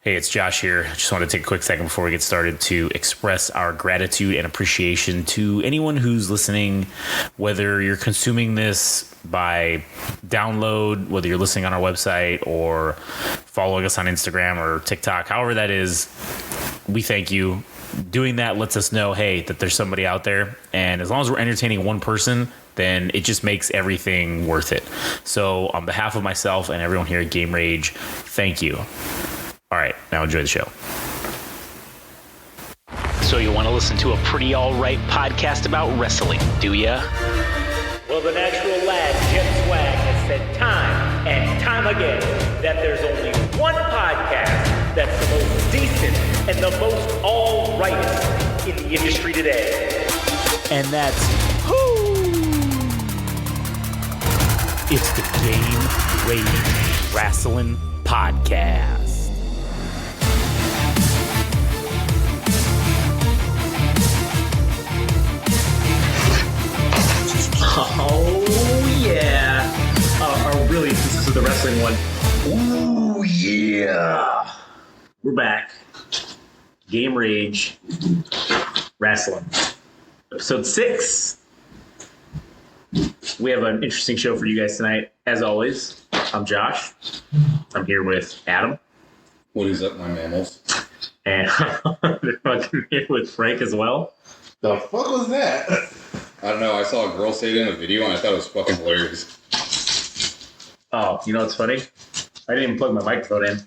Hey, it's Josh here. I just wanted to take a quick second before we get started to express our gratitude and appreciation to anyone who's listening, whether you're consuming this by download, whether you're listening on our website or following us on Instagram or TikTok, however that is. We thank you. Doing that lets us know, hey, that there's somebody out there. And as long as we're entertaining one person, then it just makes everything worth it. So on behalf of myself and everyone here at Game Rage, thank you. All right, now enjoy the show. So you want to listen to a pretty all-right podcast about wrestling, do ya? Well, the natural lad, Jet Swag, has said time and time again that there's only one podcast that's the most decent and the most all-rightest in the industry today. And that's who? It's the Game Rage Wrasslin Podcast. Oh, yeah. Really, this is the wrestling one. Ooh, yeah. We're back. Game Rage. Wrestling. Episode 6. We have an interesting show for you guys tonight. As always, I'm Josh. I'm here with Adam. What is up, my mammals? And I'm here with Frank as well. The fuck was that? I don't know. I saw a girl say it in a video and I thought it was fucking hilarious. Oh, you know what's funny? I didn't even plug my microphone in.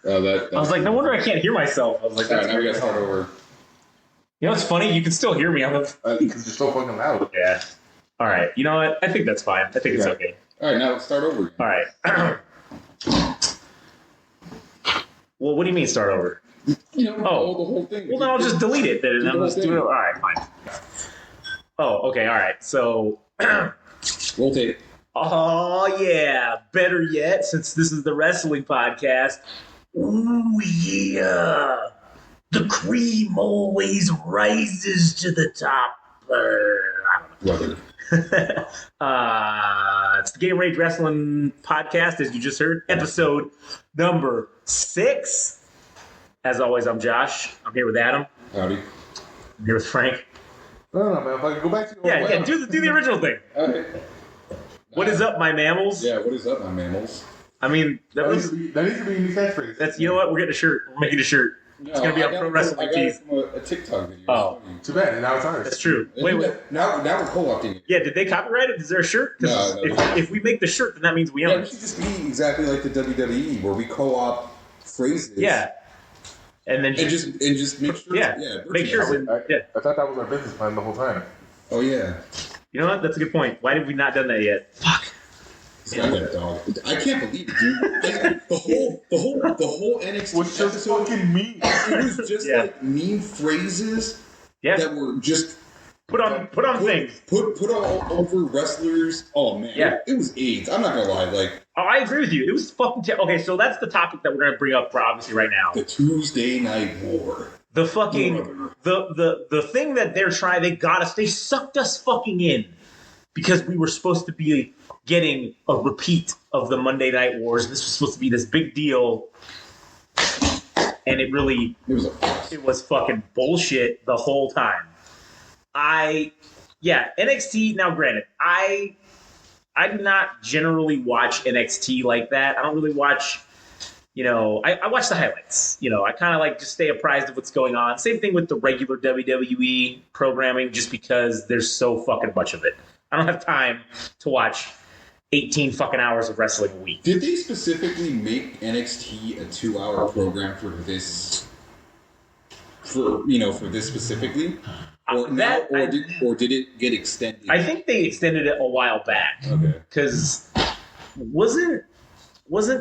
I was like, no wonder I can't hear myself. I was like, alright, now we gotta start over. You know what's funny? You can still hear me. Because you're so fucking loud. Yeah. All right. You know what? I think that's fine. I think it's okay. Alright, now let's start over. All right. Well, what do you mean start over? You know, the whole thing. Well, then I'll just delete it then, and then let's do it. All right, fine. Oh, okay. All right. So. Roll tape. Oh, yeah. Better yet, since this is the wrestling podcast. Ooh, yeah. The cream always rises to the top. I don't know. It's the Game Rage Wrestling Podcast, as you just heard. Episode number 6. As always, I'm Josh. I'm here with Adam. Howdy. I'm here with Frank. No, man. If I can go back to the Yeah, do the original thing. All right. What is up, my mammals? Yeah, what is up, my mammals? I mean, that needs to be a new catchphrase. That's, you know what? We're getting a shirt. We're making a shirt. No, it's going to be on Pro Wrestling Tees. A TikTok video. Oh. Too bad, and now it's ours. That's true. Wait. Now we're co-opting it. Yeah, did they copyright it? Is there a shirt? Because if we make the shirt, then that means we own it. It should just be exactly like the WWE, where we co-op phrases. Yeah. And then just make sure. Yeah. Make sure. I thought that was our business plan the whole time. Oh yeah. You know what? That's a good point. Why have we not done that yet? Fuck. That dog. I can't believe it, dude. The whole NXT was just episode, fucking mean. It was just like mean phrases that were just put on things. Put all over wrestlers. Oh man, it was AIDS. I'm not gonna lie. Like, I agree with you. It was fucking okay. So that's the topic that we're gonna bring up, obviously, right now. The Tuesday Night War. The fucking the thing that they're trying. They got us. They sucked us fucking in because we were supposed to be getting a repeat of the Monday Night Wars. This was supposed to be this big deal, and it was fucking bullshit the whole time. NXT. Now, granted, I do not generally watch NXT like that. I don't really watch. I watch the highlights. I kind of like just stay apprised of what's going on. Same thing with the regular WWE programming, just because there's so fucking much of it. I don't have time to watch 18 fucking hours of wrestling a week. Did they specifically make NXT a 2-hour program for this? For this specifically? Or did it get extended? I think they extended it a while back. Okay. Because wasn't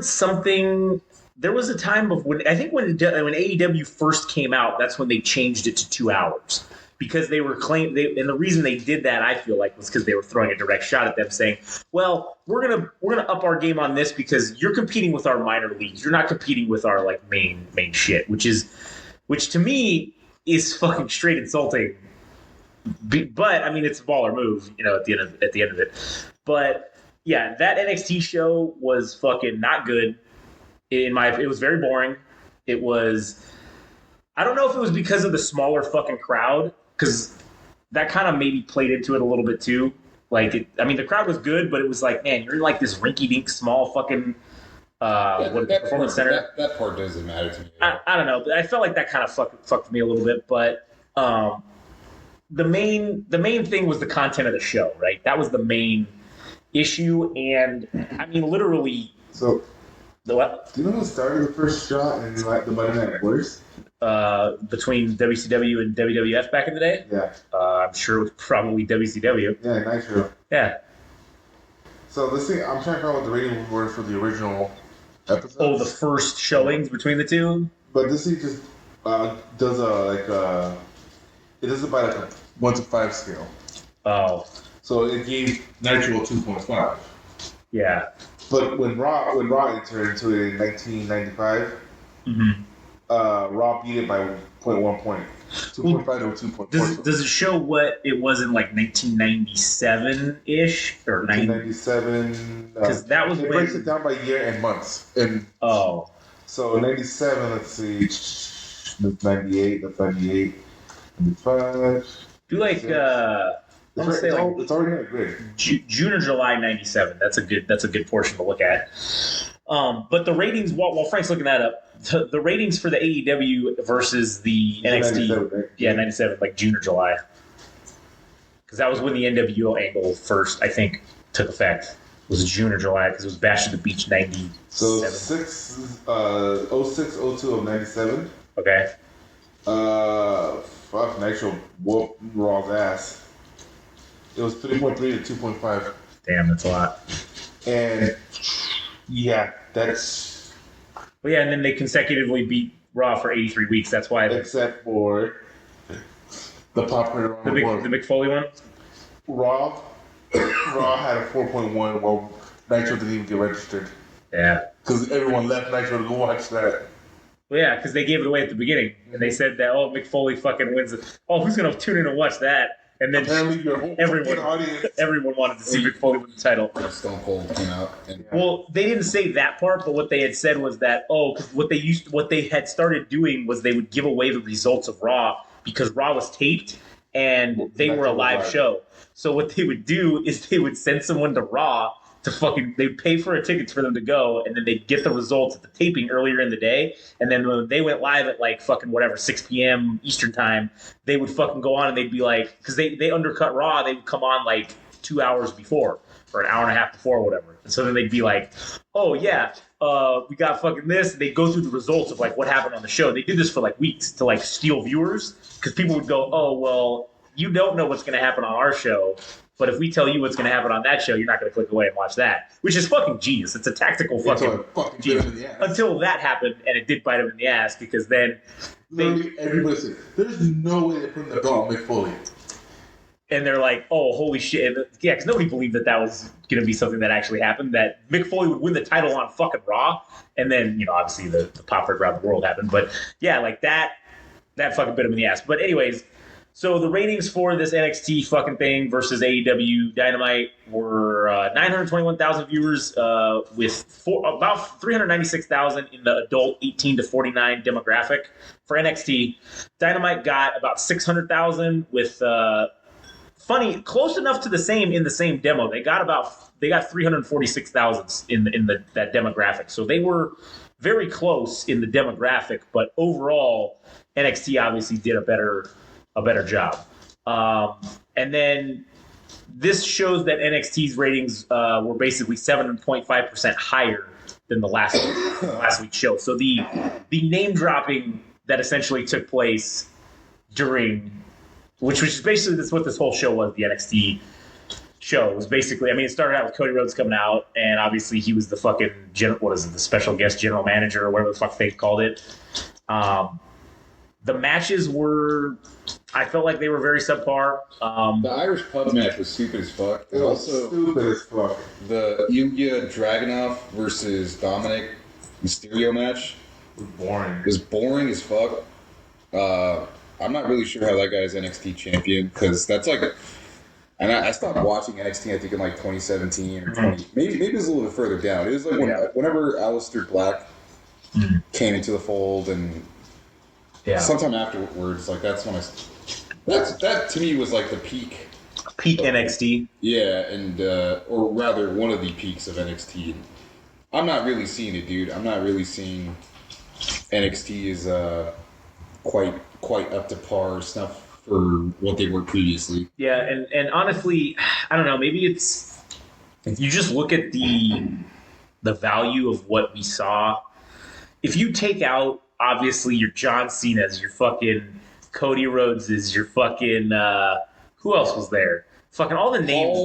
something... There was a time of when AEW first came out, that's when they changed it to 2 hours. Because they were and the reason they did that, I feel like, was because they were throwing a direct shot at them, saying, "Well, we're gonna up our game on this because you're competing with our minor leagues. You're not competing with our like main shit," which to me is fucking straight insulting. But I mean, it's a baller move, at the end of it. But yeah, that NXT show was fucking not good. It was very boring. it was. I don't know if it was because of the smaller fucking crowd, because that kind of maybe played into it a little bit too. Like, the crowd was good, but it was like, man, you're in like this rinky-dink small fucking performance center. That part doesn't matter to me. I don't know, but I felt like that kind of fucked me a little bit. But the main thing was the content of the show, right? That was the main issue, and I mean, literally. So, the what? Do you know who started the first shot in like the Monday Night Wars? Between WCW and WWF back in the day? Yeah. I'm sure it was probably WCW. Yeah, Nitro. Yeah. So let's see. I'm trying to find out what the ratings were for the original episode. Oh, the first showings between the two? But this thing just does it does it by like a 1 to 5 scale. Oh. So it gave Nitro a 2.5. Yeah. But when Raw entered into it in 1995, Raw beat it by 0.1 point. 2.5 to 2.4. Does it show what it was in like 1997-ish? Or 1997. Because that was it breaks it down by year and months. And so in 97, let's see, that's 98, that's 98, 95. Do like, it's already in a grid. June or July 97. That's a good portion to look at. But the ratings, while Frank's looking that up, the ratings for the AEW versus the NXT, 97, right? Yeah, 97, like June or July, because that was when the NWO angle first, I think, took effect. Was June or July, because it was Bash at the Beach 97. So 06, 02 of 97. Okay. Fuck, Nitro whooped Raw's ass. It was 3.3 to 2.5. Damn, that's a lot. And yeah, that's. Well, yeah, and then they consecutively beat Raw for 83 weeks. That's why. Except for the popular the Mick Foley one. Raw had a 4.1 while Nitro didn't even get registered. Yeah. Because everyone left Nitro to go watch that. Well, yeah, because they gave it away at the beginning, and they said that Mick Foley fucking wins it. Oh, who's gonna tune in and watch that? And then everyone wanted to see Mick Foley win the title. Stone Cold came out. Well, they didn't say that part, but what they had said was that because what they had started doing was they would give away the results of Raw because Raw was taped and they were a live show. So what they would do is they would send someone to Raw to they'd pay for a ticket for them to go, and then they'd get the results at the taping earlier in the day, and then when they went live at like fucking whatever 6 p.m. Eastern time, they would fucking go on and they'd be like, because they undercut Raw, they would come on like 2 hours before or an hour and a half before or whatever, and so then they'd be like, oh yeah, we got fucking this, and they'd go through the results of like what happened on the show. They did this for like weeks to like steal viewers, because people would go, oh well, you don't know what's going to happen on our show, but if we tell you what's going to happen on that show, you're not going to click away and watch that, which is fucking genius. It's a tactical fucking genius. Until that happened, and it did bite him in the ass, because then everybody said, "There's no way they're putting the belt on Mick Foley." And they're like, "Oh, holy shit!" Yeah, because nobody believed that was going to be something that actually happened. That Mick Foley would win the title on fucking Raw, and then obviously the pop around the world happened. But yeah, like that fucking bit him in the ass. But anyways. So the ratings for this NXT fucking thing versus AEW Dynamite were 921,000 viewers with about 396,000 in the adult 18 to 49 demographic. For NXT, Dynamite got about 600,000 with close enough to the same in the same demo. They got 346,000 in that demographic. So they were very close in the demographic, but overall NXT obviously did a better job. And then this shows that NXT's ratings were basically 7.5% higher than the last week's show. So the name dropping that essentially took place during, which is basically that's what this whole show was, the NXT show. It was basically, it started out with Cody Rhodes coming out, and obviously he was the fucking, the special guest general manager or whatever the fuck they called it. The matches were, I felt like they were very subpar. The Irish pub match was stupid as fuck. It was stupid as fuck. The Yuya Dragunov versus Dominic Mysterio match was boring. It was boring as fuck. I'm not really sure how that guy is NXT champion, because that's like, and I stopped watching NXT, I think in like 2017 or 20, maybe it was a little bit further down. It was like whenever Aleister Black came into the fold, and sometime afterwards, like that's when that to me was like the peak NXT. Yeah, and or rather, one of the peaks of NXT. I'm not really seeing it, dude. I'm not really seeing NXT is quite up to par stuff for what they were previously. Yeah, and honestly, I don't know. Maybe it's if you just look at the value of what we saw. If you take out obviously your John Cena's, your fucking Cody Rhodes's, your fucking who else was there? Fucking all the names.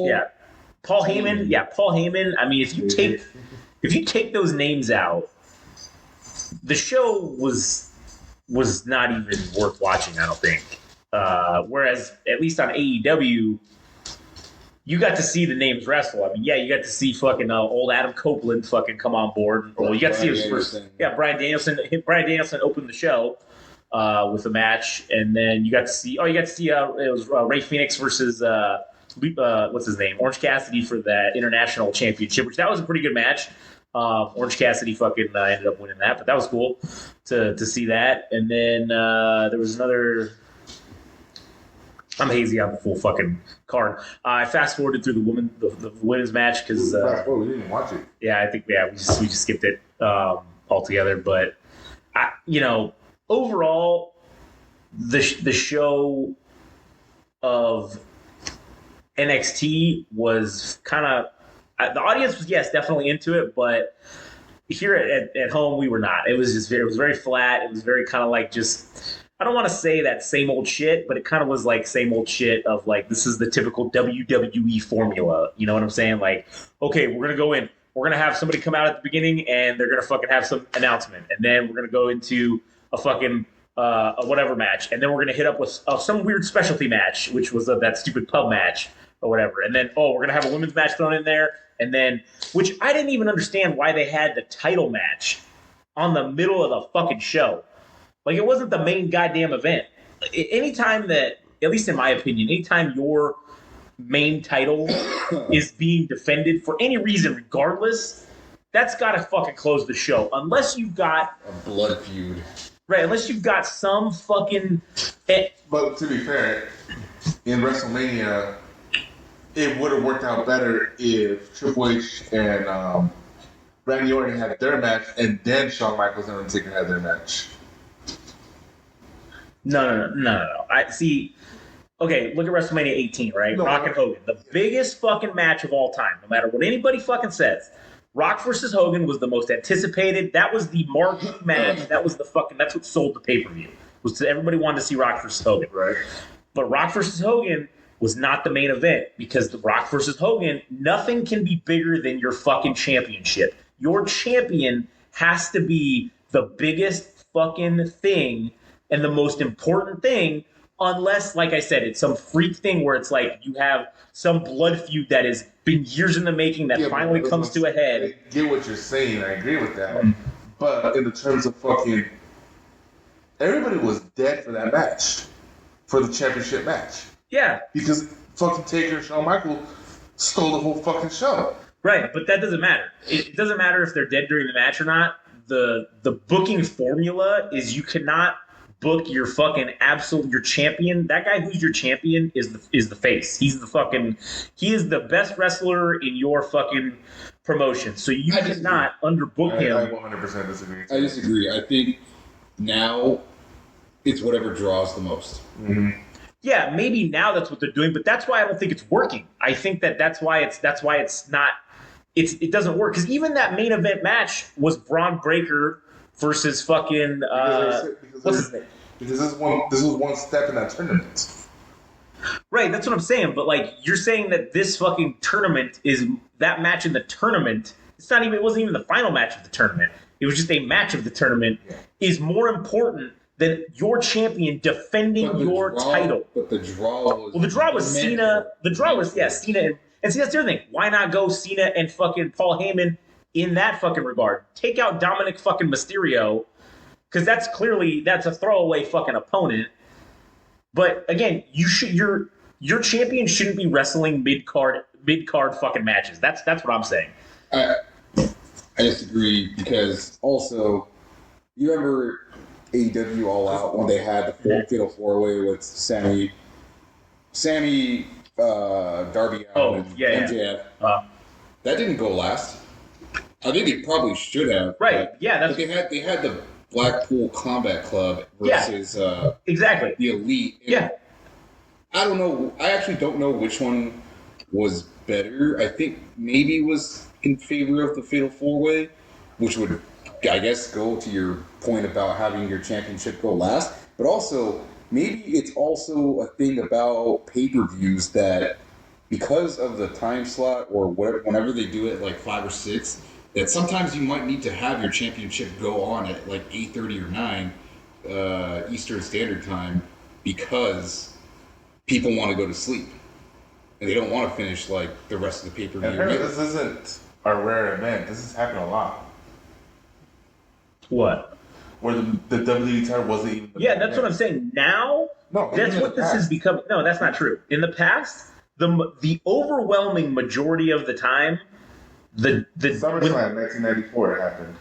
Paul Heyman. Yeah, Paul Heyman. I mean, if you take those names out, the show was not even worth watching, I don't think. Whereas, at least on AEW, you got to see the names wrestle. I mean, yeah, you got to see fucking old Adam Copeland fucking come on board. Or you got to see his first. Yeah, Bryan Danielson. Bryan Danielson opened the show with a match, and then you got to see. Oh, you got to see. It was Ray Phoenix versus what's his name, Orange Cassidy for that international championship, which that was a pretty good match. Orange Cassidy fucking ended up winning that, but that was cool to see that. And then there was another. I'm hazy on the full fucking card. I fast forwarded through the women's match because we didn't watch it. Yeah, I think we just skipped it altogether. But overall, the show of NXT was kind of the audience was definitely into it, but here at home we were not. It was very flat. It was very kind of like just. I don't want to say that same old shit, but it kind of was like same old shit of like, this is the typical WWE formula. You know what I'm saying? Like, okay, we're going to go in. We're going to have somebody come out at the beginning and they're going to fucking have some announcement. And then we're going to go into a fucking a whatever match. And then we're going to hit up with some weird specialty match, which was that stupid pub match or whatever. And then, we're going to have a women's match thrown in there. And then, which I didn't even understand why they had the title match on the middle of the fucking show. Like, it wasn't the main goddamn event. Anytime that, at least in my opinion, anytime your main title is being defended for any reason, regardless, that's got to fucking close the show. Unless you've got... a blood feud. Right, unless you've got some fucking... But to be fair, in WrestleMania, it would have worked out better if Triple H and Randy Orton had their match, and then Shawn Michaels and Undertaker had their match. No. I see. Okay, look at WrestleMania 18, right? Rock and Hogan, the biggest fucking match of all time. No matter what anybody fucking says, Rock versus Hogan was the most anticipated. That was the marquee match. That was the fucking. That's what sold the pay-per-view. Everybody wanted to see Rock versus Hogan, right? But Rock versus Hogan was not the main event because the Rock versus Hogan, nothing can be bigger than your fucking championship. Your champion has to be the biggest fucking thing. And the most important thing, unless, like I said, it's some freak thing where it's like you have some blood feud that has been years in the making that finally comes to a head. I get what you're saying. I agree with that. But in the terms of fucking... everybody was dead for that match. For the championship match. Yeah. Because fucking Taker and Shawn Michaels stole the whole fucking show. Right, but that doesn't matter. It doesn't matter if they're dead during the match or not. The booking formula is you cannot... book your fucking your champion. That guy who's your champion is the face. He is the best wrestler in your fucking promotion. So you cannot underbook him. I 100% disagree. I disagree. I think now it's whatever draws the most. Mm-hmm. Yeah, maybe now that's what they're doing, but that's why I don't think it's working. I think that's why it's not. It doesn't work because even that main event match was Braun Breaker versus fucking what's his name? Because this was one step in that tournament. Right, that's what I'm saying. But like you're saying that this fucking tournament is that match in the tournament. It wasn't even the final match of the tournament. It was just a match of the tournament is more important than your champion defending your title. But the draw was the draw was Cena. The draw was Cena and see that's the other thing. Why not go Cena and fucking Paul Heyman in that fucking regard? Take out Dominic fucking Mysterio. Because that's a throwaway fucking opponent. But again, your champion shouldn't be wrestling mid card fucking matches. That's what I'm saying. I disagree because also You remember AEW All Out when they had the Fatal 4-Way with Sammy, Darby Allin, and MJF? That didn't go last. I think it probably should have. Right? Yeah, but they had the Blackpool Combat Club versus exactly the Elite. And I don't know. I actually don't know which one was better. I think maybe it was in favor of the Fatal 4-Way, which would, I guess, go to your point about having your championship go last. But also, maybe it's also a thing about pay-per-views that, because of the time slot or whenever they do it, like 5 or 6, that sometimes you might need to have your championship go on at like 8:30 or 9 Eastern Standard Time, because people want to go to sleep and they don't want to finish like the rest of the pay-per-view. And apparently this isn't a rare event. This has happened a lot. What? Where the WWE title wasn't even. That's what I'm saying. Now, that's what this has become. No, that's not true. In the past, the overwhelming majority of the time, the SummerSlam 1994 happened.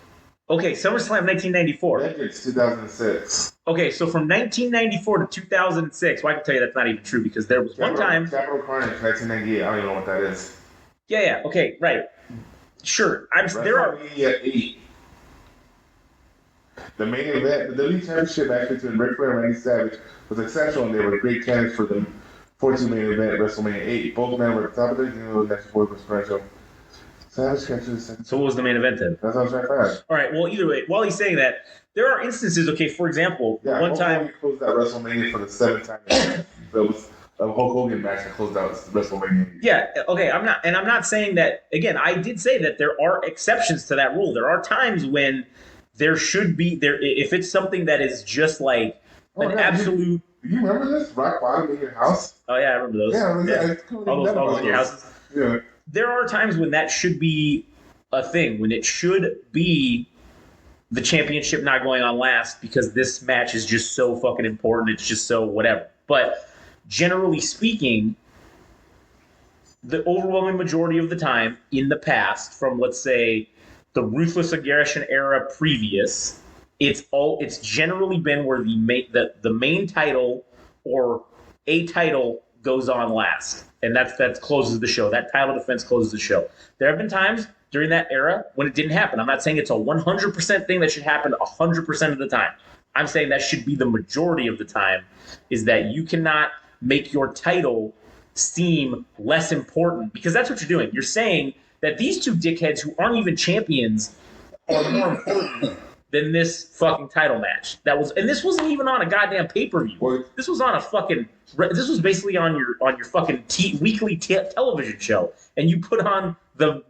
Okay, SummerSlam 1994. It's 2006. Okay, so from 1994 to 2006, well, I can tell you that's not even true, because there was one time. Capital Carnage 1998. I don't even know what that is. Yeah. Okay, right. Sure. There are. 8. The main event, the WWE Championship match between Ric Flair and Randy Savage was exceptional, and they were great candidates for the 14 main event WrestleMania 8. Both men were at the top of their game, the next four was special. Savage captured the second. So what was the main event then? That's what I'm trying to find. All right. Well, either way, while he's saying that, there are instances. Okay, for example, one time we closed out WrestleMania for the 7th time. That was a Hulk Hogan match that closed out WrestleMania. Yeah. Okay. I'm not saying that again. I did say that there are exceptions to that rule. There are times when there should be if it's something that is just like an absolute. You remember this? Rock bottom in your house? Oh yeah, I remember those. Yeah. All those in your houses. Yeah. There are times when that should be a thing, when it should be the championship not going on last because this match is just so fucking important. It's just so whatever. But generally speaking, the overwhelming majority of the time in the past, from let's say the Ruthless Aggression era previous, it's generally been where the main title or a title goes on last, and that closes the show. That title defense closes the show. There have been times during that era when it didn't happen. I'm not saying it's a 100% thing that should happen 100% of the time. I'm saying that should be the majority of the time, is that you cannot make your title seem less important, because that's what you're doing. You're saying that these two dickheads who aren't even champions are more important than this fucking title match. And this wasn't even on a goddamn pay-per-view. This was on this was basically on your fucking weekly television show, and you put on the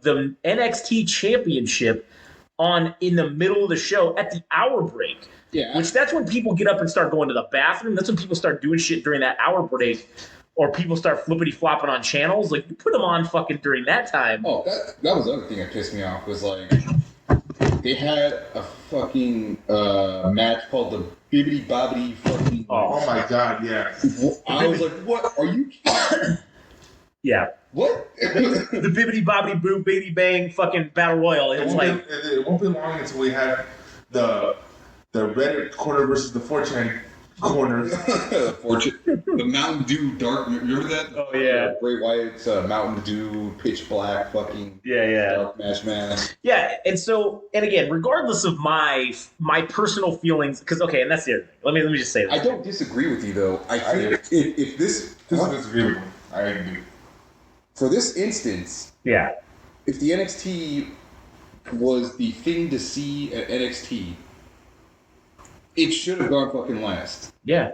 NXT championship on in the middle of the show at the hour break. Yeah. Which that's when people get up and start going to the bathroom. That's when people start doing shit during that hour break, or people start flippity flopping on channels. Like, you put them on fucking during that time. Oh, that was the other thing that pissed me off, was like they had a fucking match called the Bibbidi Bobbidi fucking. Oh my god, yeah. I was like, what? Are you kidding? Yeah. What? The Bibbidi Bobbidi Boo Baby Bang fucking Battle Royal. It won't be long until we have the Reddit corner versus the 4chan corner. The Mountain Dew dark. Remember that? Oh yeah. Bray Wyatt's Mountain Dew pitch black fucking dark match, man. Yeah, and again, regardless of my personal feelings, because and that's the other thing. Let me just say this. I don't disagree with you though. I think if this disagree with me. I agree. For this instance, if the NXT was the thing to see at NXT, it should have gone fucking last. Yeah.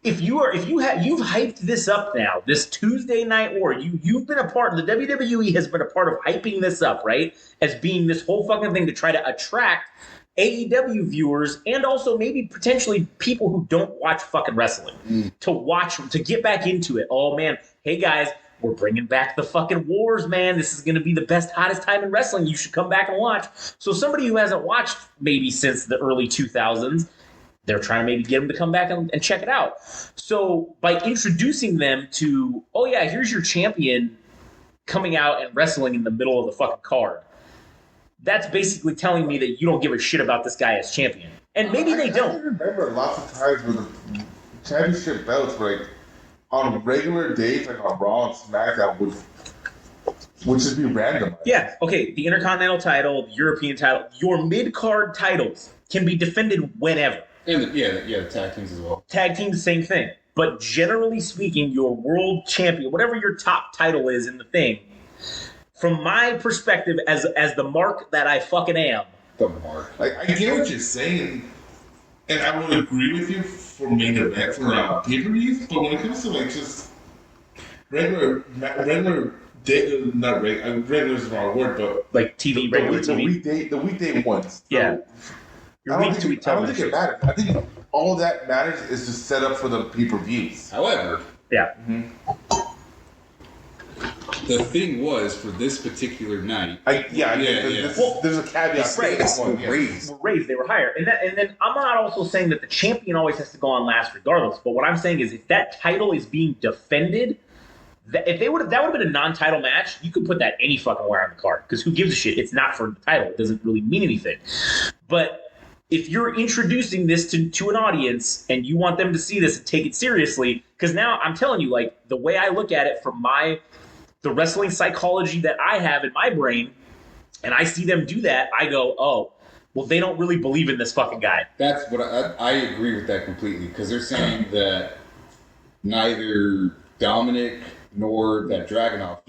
You've hyped this up now, this Tuesday Night War. You've been a part. The WWE has been a part of hyping this up, right? As being this whole fucking thing to try to attract AEW viewers, and also maybe potentially people who don't watch fucking wrestling to get back into it. Oh man, hey guys, we're bringing back the fucking wars, man. This is going to be the best, hottest time in wrestling. You should come back and watch. So somebody who hasn't watched maybe since the early 2000s, they're trying to maybe get them to come back and check it out. So by introducing them to, oh yeah, here's your champion coming out and wrestling in the middle of the fucking card, that's basically telling me that you don't give a shit about this guy as champion. And maybe they don't. I remember lots of times where the championship belts were like on regular days, like on Raw and SmackDown, would just be random. Yeah, okay, the Intercontinental title, the European title, your mid-card titles can be defended whenever. And the tag teams as well. Tag teams, same thing. But generally speaking, your world champion, whatever your top title is in the thing, from my perspective as the mark that I fucking am. The mark. Like, I get what you're saying, and I would agree with you for main event, for pay-per-views, but when it comes to, like, just regular regular is the wrong word, but like TV, regular TV. The weekday ones. Yeah. I don't think it matters. I think all that matters is just set up for the pay-per-views. However, yeah. The thing was, for this particular night... There's a caveat. Were raised. They were higher. And then I'm not also saying that the champion always has to go on last regardless, but what I'm saying is if that title is being defended... that would have been a non-title match, you could put that any fucking where on the card. Because who gives a shit? It's not for the title. It doesn't really mean anything. But if you're introducing this to an audience and you want them to see this and take it seriously, because now I'm telling you, like, the way I look at it from the wrestling psychology that I have in my brain, and I see them do that, I go, oh, well, they don't really believe in this fucking guy. That's what I agree with that completely. Because they're saying that neither Dominic nor that Dragunov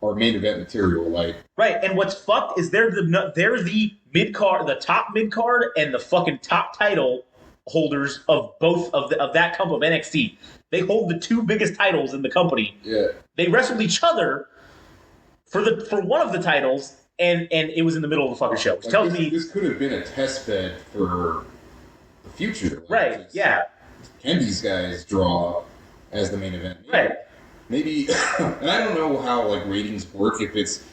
are main event material, like right. And what's fucked is they're the mid card, the top mid card, and the fucking top title holders of both of that company of NXT. They hold the two biggest titles in the company. Yeah, they wrestled each other for one of the titles, and it was in the middle of the fucking show, which tells me this could have been a test bed for the future, like, right? Yeah, can these guys draw as the main event? Right. Maybe, and I don't know how like ratings work if it's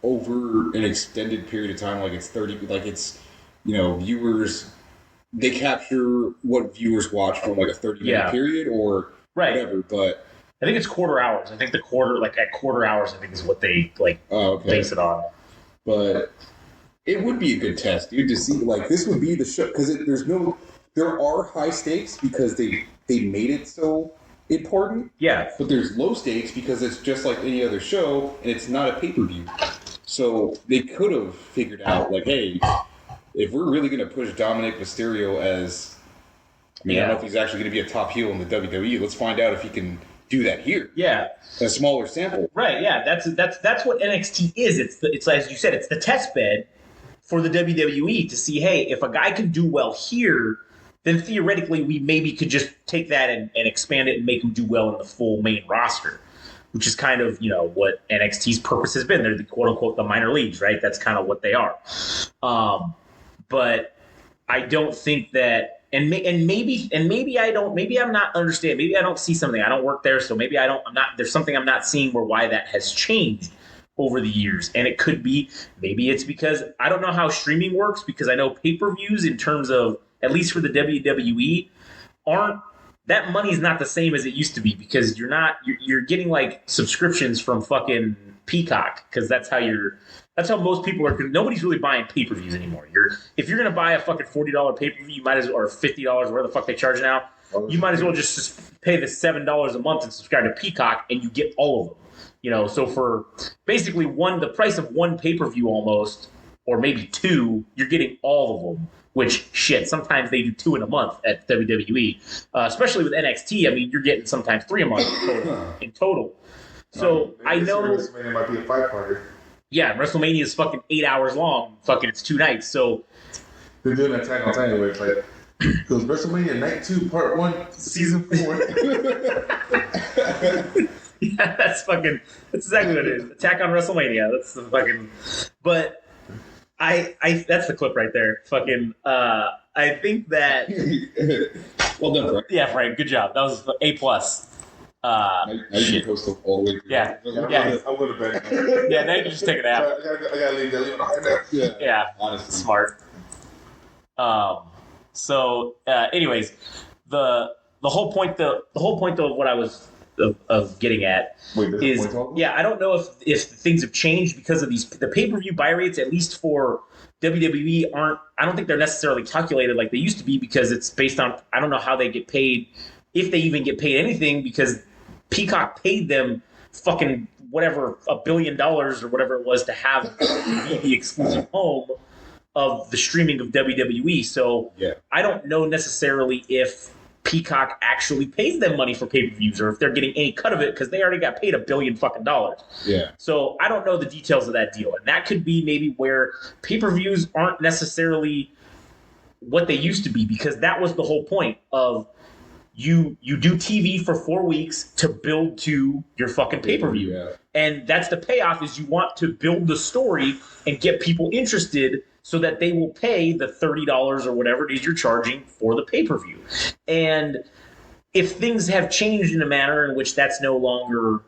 over an extended period of time, like it's 30, like it's, viewers, they capture what viewers watch from like a 30-minute period or whatever, but I think it's quarter hours. I think the quarter, like at quarter hours, I think is what they base it on. But it would be a good test, dude, to see, like, this would be the show, because there are high stakes because they made it so important. Yeah. But there's low stakes because it's just like any other show and it's not a pay-per-view. So they could have figured out, like, hey, if we're really going to push Dominic Mysterio as, I don't know if he's actually going to be a top heel in the WWE. Let's find out if he can do that here. Yeah. A smaller sample. Right, yeah. That's what NXT is. It's as you said, it's the test bed for the WWE to see, hey, if a guy can do well here, then theoretically we maybe could just take that and expand it and make him do well in the full main roster, which is kind of, what NXT's purpose has been. They're the quote-unquote the minor leagues, right? That's kind of what they are. But I don't think that, maybe I don't, maybe I'm not understanding. Maybe I don't see something. I don't work there, so maybe there's something I'm not seeing why that has changed over the years. And it could be, maybe it's because I don't know how streaming works, because I know pay-per-views in terms of, at least for the WWE, that money is not the same as it used to be, because you're getting like subscriptions from fucking Peacock, because that's how most people are. Nobody's really buying pay-per-views anymore. If you're gonna buy a fucking $40 pay-per-view, you might as well, or $50, whatever the fuck they charge now, you might as well just pay the $7 a month and subscribe to Peacock, and you get all of them. So for basically the price of one pay-per-view almost, or maybe two, you're getting all of them. Which, shit, sometimes they do 2 in a month at WWE. Especially with NXT, I mean, you're getting sometimes 3 a month in total. So, I know... WrestleMania might be a 5-parter. Yeah, WrestleMania is fucking 8 hours long. Fucking, it's 2 nights, so... They're doing that tag on time anyway. Like, because WrestleMania Night 2, Part 1, Season 4. Yeah, that's exactly what it is. Attack on WrestleMania. That's the fucking... But... I that's the clip right there. Fucking I think that well done, Frank. Yeah, Frank, good job. That was A+. I didn't post it all the way through. Yeah. I'm gonna bed. Yeah, now you can just take it out. I gotta leave that. Yeah. Honestly. Smart. So anyways, the whole point though of what I was of getting at is, yeah, I don't know if things have changed because of the pay-per-view buy rates, at least for WWE, I don't think they're necessarily calculated like they used to be, because it's based on, I don't know how they get paid, if they even get paid anything, because Peacock paid them fucking whatever, $1 billion or whatever it was to have the exclusive home of the streaming of WWE. So I don't know necessarily if Peacock actually pays them money for pay-per-views, or if they're getting any cut of it, because they already got paid $1 billion fucking dollars. Yeah. So I don't know the details of that deal, and that could be maybe where pay-per-views aren't necessarily what they used to be, because that was the whole point of you do TV for 4 weeks to build to your fucking pay-per-view. Yeah. And that's the payoff, is you want to build the story and get people interested so that they will pay the $30 or whatever it is you're charging for the pay-per-view. And if things have changed in a manner in which that's no longer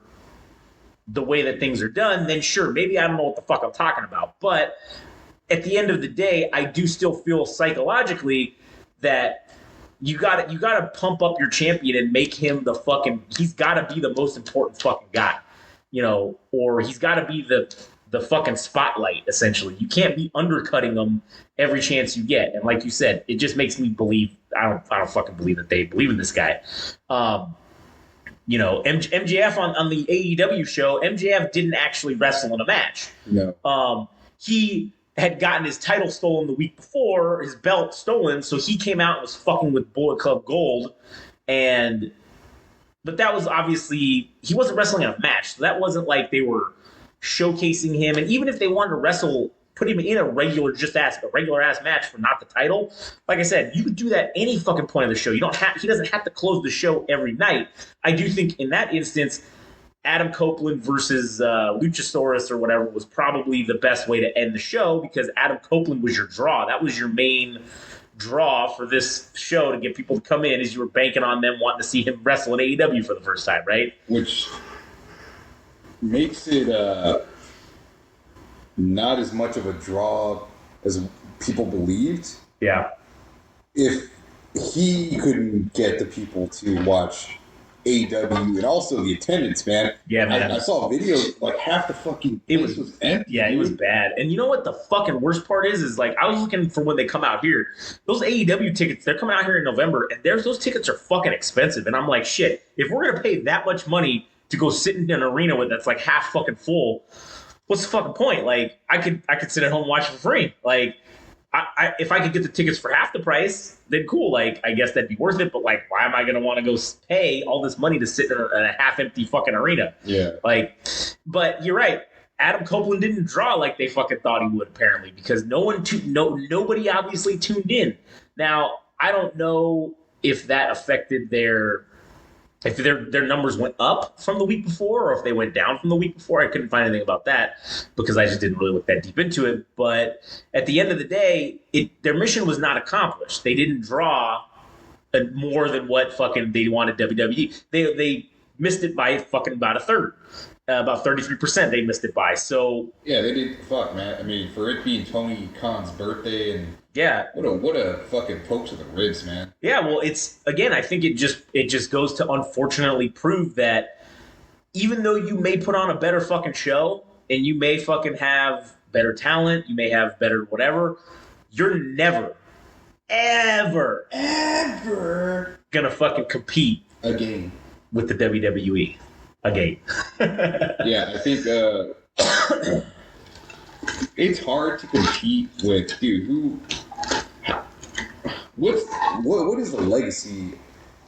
the way that things are done, then sure, maybe I don't know what the fuck I'm talking about. But at the end of the day, I do still feel psychologically that you gotta pump up your champion and make him he's gotta be the most important fucking guy, or he's gotta be the fucking spotlight, essentially. You can't be undercutting them every chance you get. And like you said, it just makes me believe, I don't fucking believe that they believe in this guy. MJF on the AEW show, MJF didn't actually wrestle in a match. No. He had gotten his title stolen the week before, his belt stolen, so he came out and was fucking with Bullet Club Gold. But that was obviously, he wasn't wrestling in a match, so that wasn't like they were showcasing him. And even if they wanted to wrestle, put him in a regular ass match for not the title, like I said, you could do that any fucking point of the show. He doesn't have to close the show every night. I do think in that instance, Adam Copeland versus Luchasaurus or whatever was probably the best way to end the show, because Adam Copeland was your draw. That was your main draw for this show, to get people to come in, as you were banking on them wanting to see him wrestle in AEW for the first time, right? Which makes it not as much of a draw as people believed. Yeah. If he couldn't get the people to watch AEW and also the attendance, man. Yeah, man. I saw videos, like half the fucking place was empty. Yeah, it was bad. And you know what the fucking worst part is like, I was looking for when they come out here. Those AEW tickets, they're coming out here in November, and those tickets are fucking expensive. And I'm like, shit, if we're going to pay that much money to go sit in an arena that's like half fucking full, what's the fucking point? Like, I could sit at home and watch for free. Like, if I could get the tickets for half the price, then cool. Like, I guess that'd be worth it. But like, why am I going to want to go pay all this money to sit in a half-empty fucking arena? Yeah. Like, but you're right. Adam Copeland didn't draw like they fucking thought he would, apparently, because nobody obviously tuned in. Now, I don't know if that affected their numbers went up from the week before, or if they went down from the week before. I couldn't find anything about that, because I just didn't really look that deep into it. But at the end of the day, their mission was not accomplished. They didn't draw more than what fucking they wanted WWE. They missed it by fucking about a third. About 33% they missed it by. So yeah, they did. Fuck, man. I mean, for it being Tony Khan's birthday, and yeah, what a fucking poke to the ribs, man. Yeah, well, it's, again, I think it just goes to unfortunately prove that even though you may put on a better fucking show, and you may fucking have better talent, you may have better whatever, you're never, ever gonna fucking compete again with the WWE. Again. Yeah, I think it's hard to compete with, dude. What is the legacy?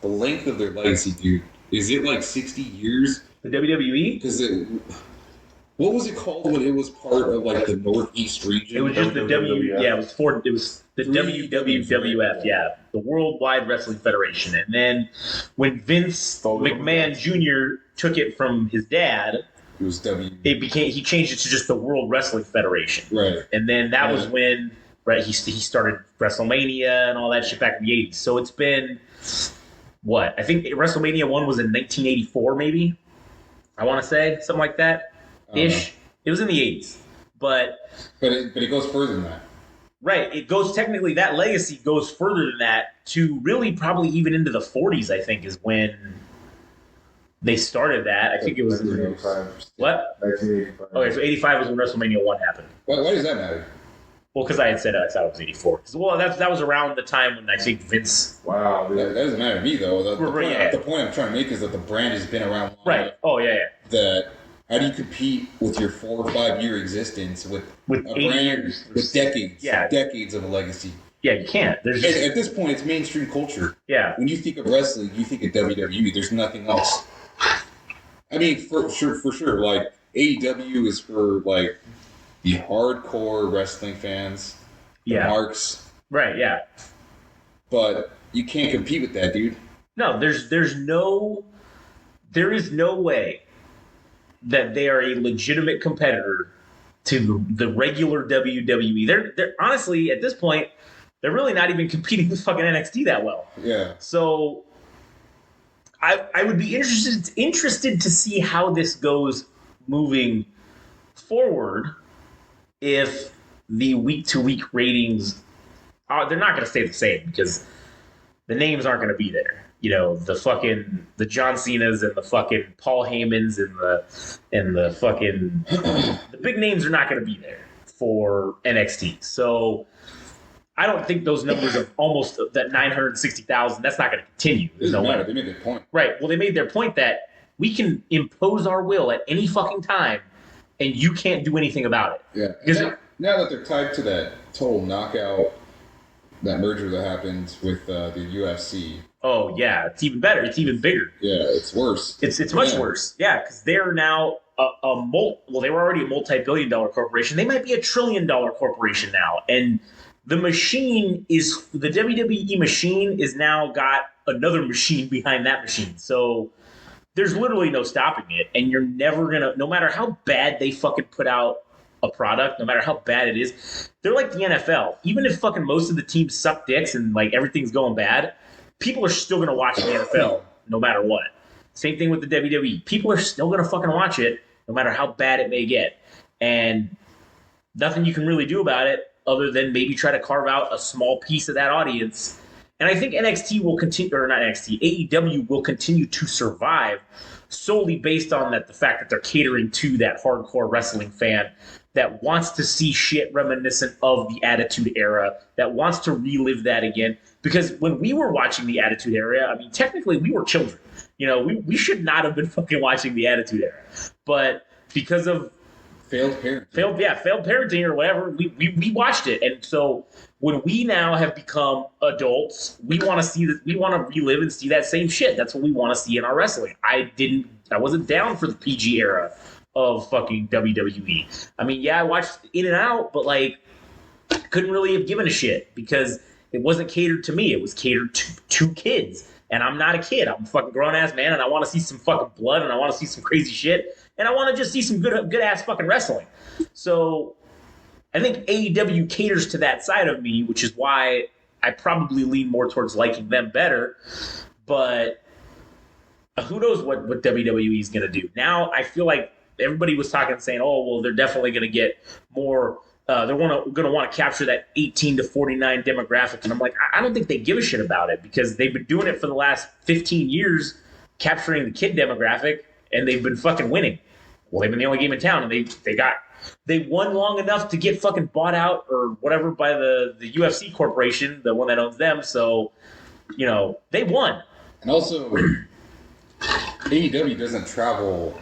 The length of their legacy, dude. Is it like 60 years? The WWE? What was it called when it was part of like the Northeast region? It was just the WWF. Yeah, it was the WWF. Yeah, the Worldwide Wrestling Federation. And then when Vince McMahon Jr. took it from his dad, it was he changed it to just the World Wrestling Federation. Right. And then that was when he started WrestleMania and all that shit back in the 80s. So it's been what? I think WrestleMania 1 was in 1984, maybe. I want to say something like that. Ish. It was in the 80s. But it goes further than that. Right. It goes, technically, that legacy goes further than that to really probably even into the 40s, I think, is when they started that. I think it was 1985. what? 1985. Okay, so 85 was when WrestleMania 1 happened. Why does that matter? Well, because I had said I thought it was 84. Well, that was around the time when I think Vince. Wow, dude. That doesn't matter to me, though. The point I'm trying to make is that the brand has been around long Right. enough Oh, yeah. that how do you compete with your 4 or 5 year existence with a 80 brand years. with decades, Yeah. decades of a legacy? Yeah, you can't. There's And just, at this point, it's mainstream culture. yeah. When you think of wrestling, you think of WWE. There's nothing else. I mean, for sure. Like AEW is for like the hardcore wrestling fans, the Yeah. marks. Right, yeah. But you can't compete with that, dude. No, there is no way that they are a legitimate competitor to the regular WWE. They're honestly at this point, they're really not even competing with fucking NXT that well. Yeah. So I would be interested to see how this goes moving forward if the week-to-week ratings they're not going to stay the same because the names aren't going to be there. You know, the John Cena's and the fucking Paul Heyman's and the fucking the big names are not going to be there for NXT. So I don't think those numbers of almost that 960,000, that's not going to continue. There's no way. They made their point. Right. Well, they made their point that we can impose our will at any fucking time and you can't do anything about it. Yeah. And now that they're tied to that total knockout, that merger that happened with the UFC. Oh, yeah. It's even better. It's even bigger. Yeah, it's worse. It's much worse. Yeah, because they're now they were already a multi-billion-dollar corporation. They might be $1 trillion corporation now. And the WWE machine is now got another machine behind that machine. So there's literally no stopping it. And you're never going to, no matter how bad they fucking put out a product, no matter how bad it is, they're like the NFL. Even if fucking most of the teams suck dicks and like everything's going bad, people are still going to watch the NFL no matter what. Same thing with the WWE. People are still going to fucking watch it no matter how bad it may get. And nothing you can really do about it other than maybe try to carve out a small piece of that audience. And I think NXT will continue, or not NXT, AEW will continue to survive solely based on the fact that they're catering to that hardcore wrestling fan that wants to see shit reminiscent of the Attitude Era, that wants to relive that again. Because when we were watching the Attitude Era, I mean, technically we were children. You know, we should not have been fucking watching the Attitude Era. But because of failed parenting. Failed parenting or whatever, we watched it. And so when we now have become adults, we want to relive and see that same shit. That's what we want to see in our wrestling. I wasn't down for the PG era of fucking WWE. I mean, yeah, I watched In and Out, but like couldn't really have given a shit because it wasn't catered to me. It was catered to kids. And I'm not a kid. I'm a fucking grown-ass man, and I want to see some fucking blood, and I want to see some crazy shit, and I want to just see some good-ass fucking wrestling. So I think AEW caters to that side of me, which is why I probably lean more towards liking them better. But who knows what WWE is going to do. Now I feel like everybody was talking, saying, oh, well, they're definitely going to get more they're going to want to capture that 18 to 49 demographic. And I'm like, I don't think they give a shit about it because they've been doing it for the last 15 years, capturing the kid demographic, and they've been fucking winning. Well, they've been the only game in town, and they won long enough to get fucking bought out or whatever by the UFC corporation, the one that owns them. So, you know, they won. And also, AEW doesn't travel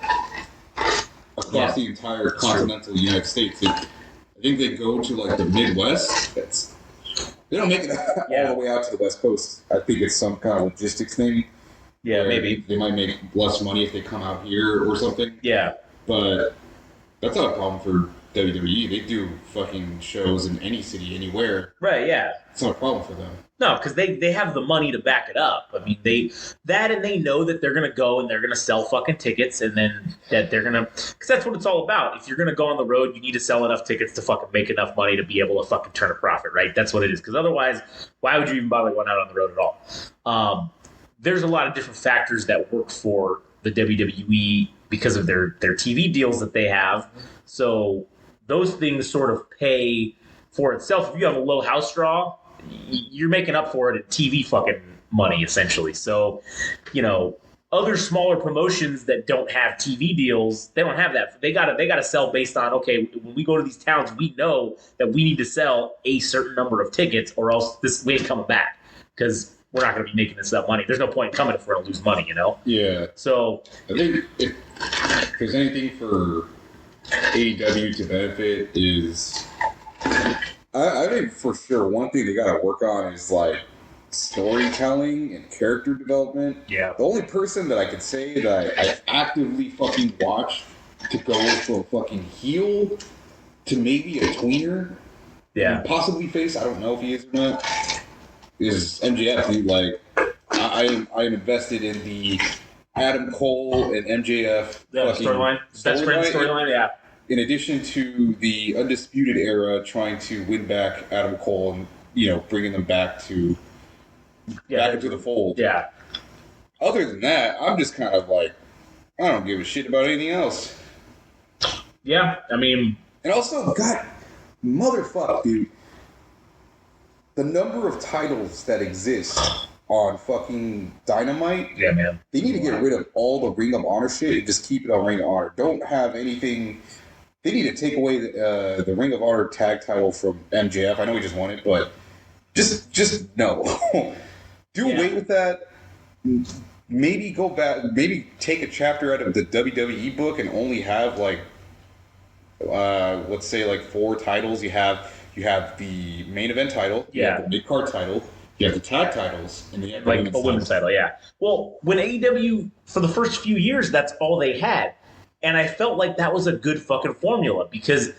across the entire continental United States. I think they go to like the Midwest. They don't make it all the way out to the West Coast. I think it's some kind of logistics thing. Yeah, maybe. They might make less money if they come out here or something. Yeah. But that's not a problem for WWE. They do fucking shows in any city, anywhere. Right, yeah. It's not a problem for them. No, because they have the money to back it up. I mean, they know that they're going to go and they're going to sell fucking tickets, and then that they're going to... Because that's what it's all about. If you're going to go on the road, you need to sell enough tickets to fucking make enough money to be able to fucking turn a profit, right? That's what it is. Because otherwise, why would you even bother going out on the road at all? There's a lot of different factors that work for the WWE because of their TV deals that they have. So those things sort of pay for itself. If you have a low house draw, you're making up for it in TV fucking money, essentially. So, you know, other smaller promotions that don't have TV deals, they don't have that. They gotta sell based on, okay, when we go to these towns, we know that we need to sell a certain number of tickets, or else we ain't coming back because we're not going to be making this up money. There's no point in coming if we're going to lose money, Yeah. So I think if there's anything for AEW to benefit is, I think for sure one thing they got to work on is like storytelling and character development. Yeah. The only person that I could say that I actively fucking watch to go from fucking heel to maybe a tweener, possibly face, I don't know if he is or not, is MJF. Dude, like, I am invested in the Adam Cole and MJF storyline. Best friend storyline, yeah. In addition to the Undisputed Era trying to win back Adam Cole and, you know, bringing them back to back into the fold. Yeah. Other than that, I'm just kind of like, I don't give a shit about anything else. Yeah, I mean... And also, God, motherfucker, dude. The number of titles that exist on fucking Dynamite, yeah, man. They need to get rid of all the Ring of Honor shit and just keep it on Ring of Honor. Don't have anything... They need to take away the Ring of Honor tag title from MJF. I know he just won it, but just no. Do away with that. Maybe go back. Maybe take a chapter out of the WWE book and only have like, let's say like 4 titles. You have the main event title. You have the mid card title. You have the tag titles, and then you have like a women's title. Yeah. Well, when AEW for the first few years, that's all they had, and I felt like that was a good fucking formula because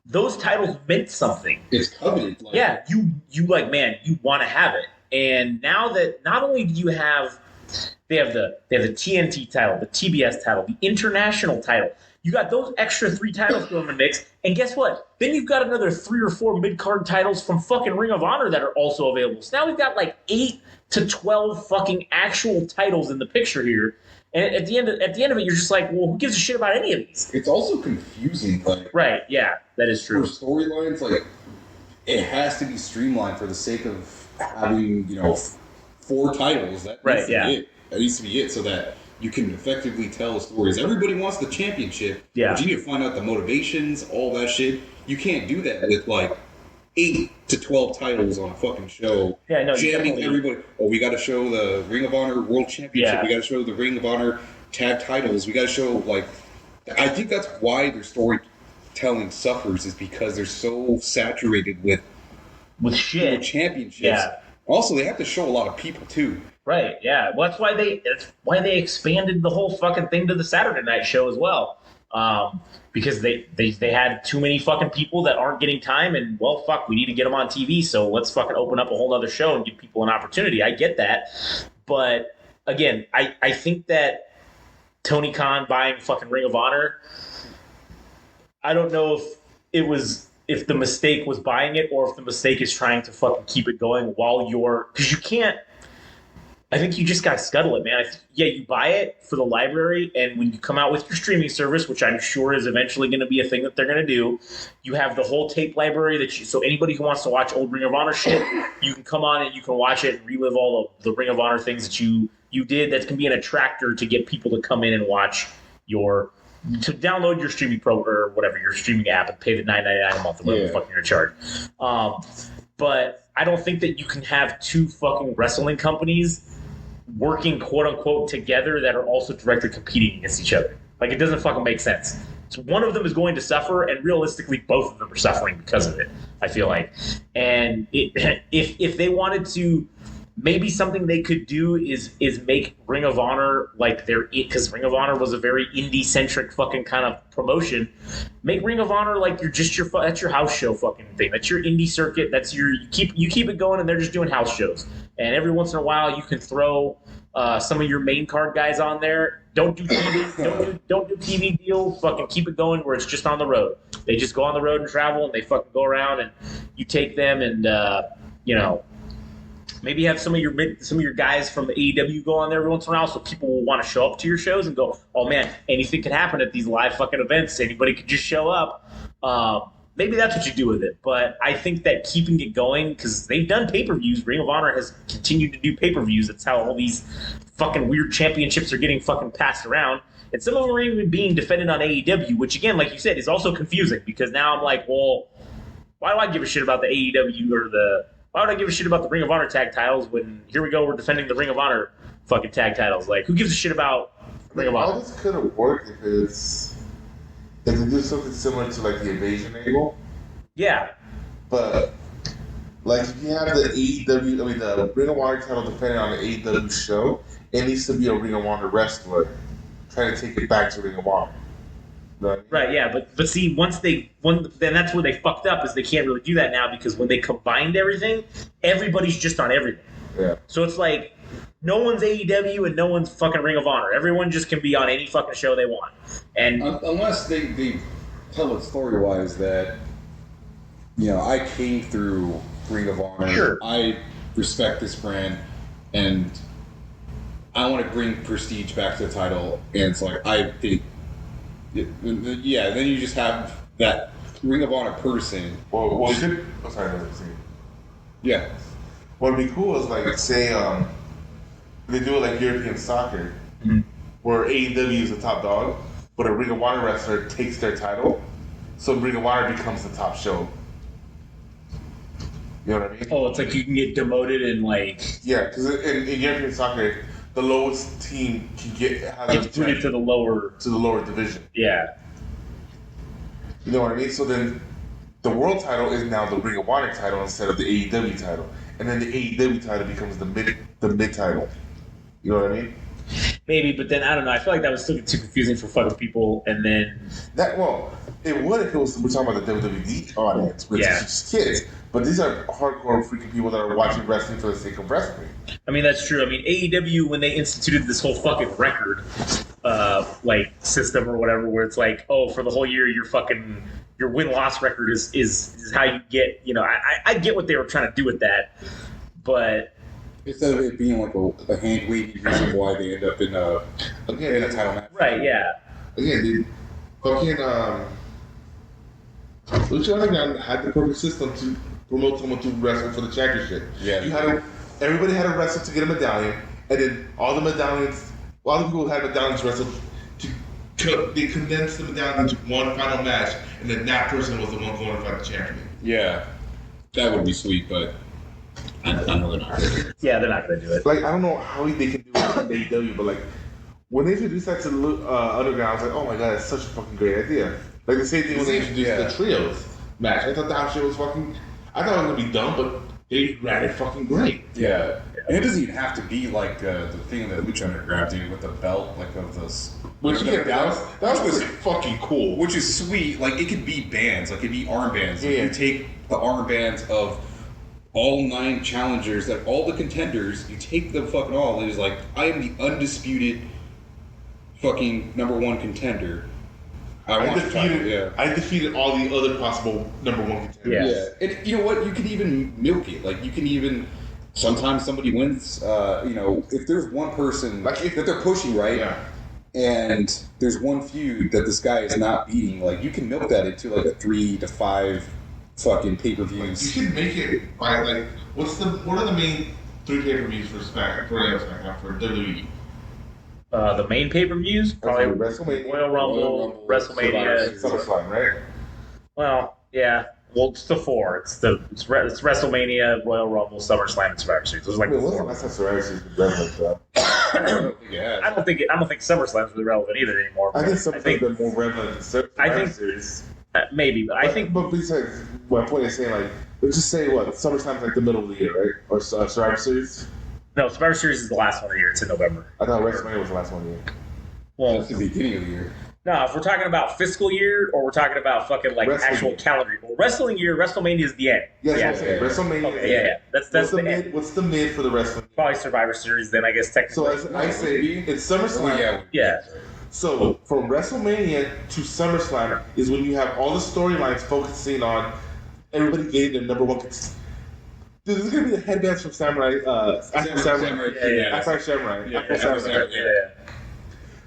those titles meant something. It's coveted. Like, yeah, you like, man, you want to have it. And now that not only do you have, they have the TNT title, the TBS title, the international title. You got those extra 3 titles going in the mix, and guess what? Then you've got another 3 or 4 mid-card titles from fucking Ring of Honor that are also available. So now we've got like 8 to 12 fucking actual titles in the picture here. And at the end of it, you're just like, well, who gives a shit about any of these? It's also confusing, like, right? Yeah, that is true. For storylines, like, it has to be streamlined for the sake of having 4 titles. That needs to be it. That needs to be it, so that you can effectively tell stories. Everybody wants the championship, but you need to find out the motivations, all that shit. You can't do that with like 8 to 12 titles on a fucking show. Yeah, no, jamming everybody. Oh, we got to show the Ring of Honor World Championship. We got to show the Ring of Honor tag titles. We got to show, like, I think that's why their storytelling suffers, is because they're so saturated with shit, championships. Yeah. Also, they have to show a lot of people too. Right, yeah. Well, that's why they expanded the whole fucking thing to the Saturday night show as well. Because they had too many fucking people that aren't getting time, and, well, fuck, we need to get them on TV, so let's fucking open up a whole other show and give people an opportunity. I get that. But, again, I think that Tony Khan buying fucking Ring of Honor, I don't know if the mistake was buying it or if the mistake is trying to fucking keep it going while because you can't. I think you just got to scuttle it, man. You buy it for the library, and when you come out with your streaming service, which I'm sure is eventually going to be a thing that they're going to do, you have the whole tape library so anybody who wants to watch old Ring of Honor shit, you can come on and you can watch it and relive all of the Ring of Honor things that you did. That can be an attractor to get people to come in and watch to download your streaming or whatever, your streaming app, and pay the $9.99 a month or whatever the fuck you're going to charge. But I don't think that you can have 2 fucking wrestling companies working quote unquote together that are also directly competing against each other. Like, it doesn't fucking make sense. So one of them is going to suffer, and realistically both of them are suffering because of it, I feel like. And if they wanted to, maybe something they could do is make Ring of Honor like because Ring of Honor was a very indie centric fucking kind of promotion. Make Ring of Honor like that's your house show fucking thing. That's your indie circuit. That's you keep it going, and they're just doing house shows. And every once in a while, you can throw some of your main card guys on there. Don't do TV. don't do TV deals. Fucking keep it going where it's just on the road. They just go on the road and travel, and they fucking go around, and you take them, and maybe have some of your guys from the AEW go on there every once in a while, so people will want to show up to your shows and go, oh man, anything could happen at these live fucking events. Anybody could just show up. Maybe that's what you do with it. But I think that keeping it going, because they've done pay-per-views. Ring of Honor has continued to do pay-per-views. That's how all these fucking weird championships are getting fucking passed around. And some of them are even being defended on AEW, which again, like you said, is also confusing because now I'm like, well, why do I give a shit about the AEW why would I give a shit about the Ring of Honor tag titles when here we go, we're defending the Ring of Honor fucking tag titles? Like, who gives a shit about Ring of Honor? All this could have worked if they do something similar to like the Invasion angle. Yeah. But like if you have the Ring of Honor title defended on the AEW show, it needs to be a Ring of Honor wrestler trying to take it back to Ring of Honor. You know what I mean? Right, yeah, but see, then that's where they fucked up is they can't really do that now because when they combined everything, everybody's just on everything. Yeah. So it's like no one's AEW and no one's fucking Ring of Honor. Everyone just can be on any fucking show they want. And unless they tell it story-wise that, you know, I came through Ring of Honor. Sure. I respect this brand, and I want to bring prestige back to the title. And it's like, I think, yeah, then you just have that Ring of Honor person. Yeah. What would be cool is like, say, they do it like European soccer, where AEW is the top dog, but a Ring of Honor wrestler takes their title, so Ring of Honor becomes the top show. You know what I mean? oh, it's like you can get demoted and like Yeah, because in European soccer, the lowest team can get put to the lower division. Yeah. You know what I mean? So then the world title is now the Ring of Honor title instead of the AEW title, and then the AEW title becomes the mid title. You know what I mean? Maybe, but then I don't know. I feel like that would still get too confusing for fucking people. And then It would if we're talking about the WWE audience, which is just kids. But these are hardcore freaking people that are watching wrestling for the sake of wrestling. I mean, that's true. I mean, AEW, when they instituted this whole fucking record, like, system or whatever, where it's like, oh, for the whole year, your win-loss record is how you get, you know, I get what they were trying to do with that, but... Instead of it being like a hand-wavy reason why they end up in a title match. Right, yeah. Again, dude, fucking, Lucha Underground had the perfect system to promote someone to wrestle for the championship. Yeah. Everybody had a wrestle to get a medallion, and then all the people who had medallions wrestled. They condensed the medallion into one final match, and then that person was the one going to fight the champion. Yeah. That would be sweet, but I know they're not. Yeah, they're not going to do it. Like, I don't know how they can do it in AEW, but like, when they introduced that to Underground, I was like, oh my god, that's such a fucking great idea. Like the same thing when they introduced the trios match. I thought that shit was fucking. I thought it was gonna be dumb, but they ran it fucking great. Yeah, and it doesn't even have to be like the thing that Lucha Underground did with the belt, like of those. That was fucking cool. Which is sweet. Like it could be bands, like it could be armbands. Like, you take the armbands of all 9 challengers, like all the contenders. You take them fucking all. It is like I am the undisputed fucking #1 contender. I defeated all the other possible #1 contenders. Yes. Yeah, and you know what? You can even milk it. Like you can even sometimes somebody wins. You know, if there's one person that they're pushing right, and there's one feud that this guy is not beating, like you can milk that into like a 3 to 5 fucking pay-per-views. You can make it by like what are the main 3 pay-per-views for SmackDown for WWE? The main pay-per-views? Probably WrestleMania, Royal Rumble, WrestleMania. SummerSlam, right? Well, yeah. Well, it's the 4. It's WrestleMania, Royal Rumble, SummerSlam, and Survivor Series. Those are like the 4. Last time Survivor Series was relevant, though. I don't think SummerSlam's really relevant either anymore. I think SummerSlam's been more relevant than Survivor Series. Maybe, but I think. But besides, my point is saying like, let's just say SummerSlam's like the middle of the year, right? Or Survivor Series. No, Survivor Series is the last one of the year. It's in November. I thought WrestleMania was the last one of the year. Well, that's the beginning of the year. No, if we're talking about fiscal year or we're talking about fucking like actual calendar year. Well, wrestling year, WrestleMania is the end. Yes, yeah. WrestleMania. Okay, yeah. That's the end. What's the mid for the wrestling? Probably Survivor Series, then I guess technically. So as I say, it's SummerSlam. Yeah. So from WrestleMania to SummerSlam is when you have all the storylines focusing on everybody getting their #1. Dude, this is gonna be the headbands from Samurai. Afro Samurai. Yeah.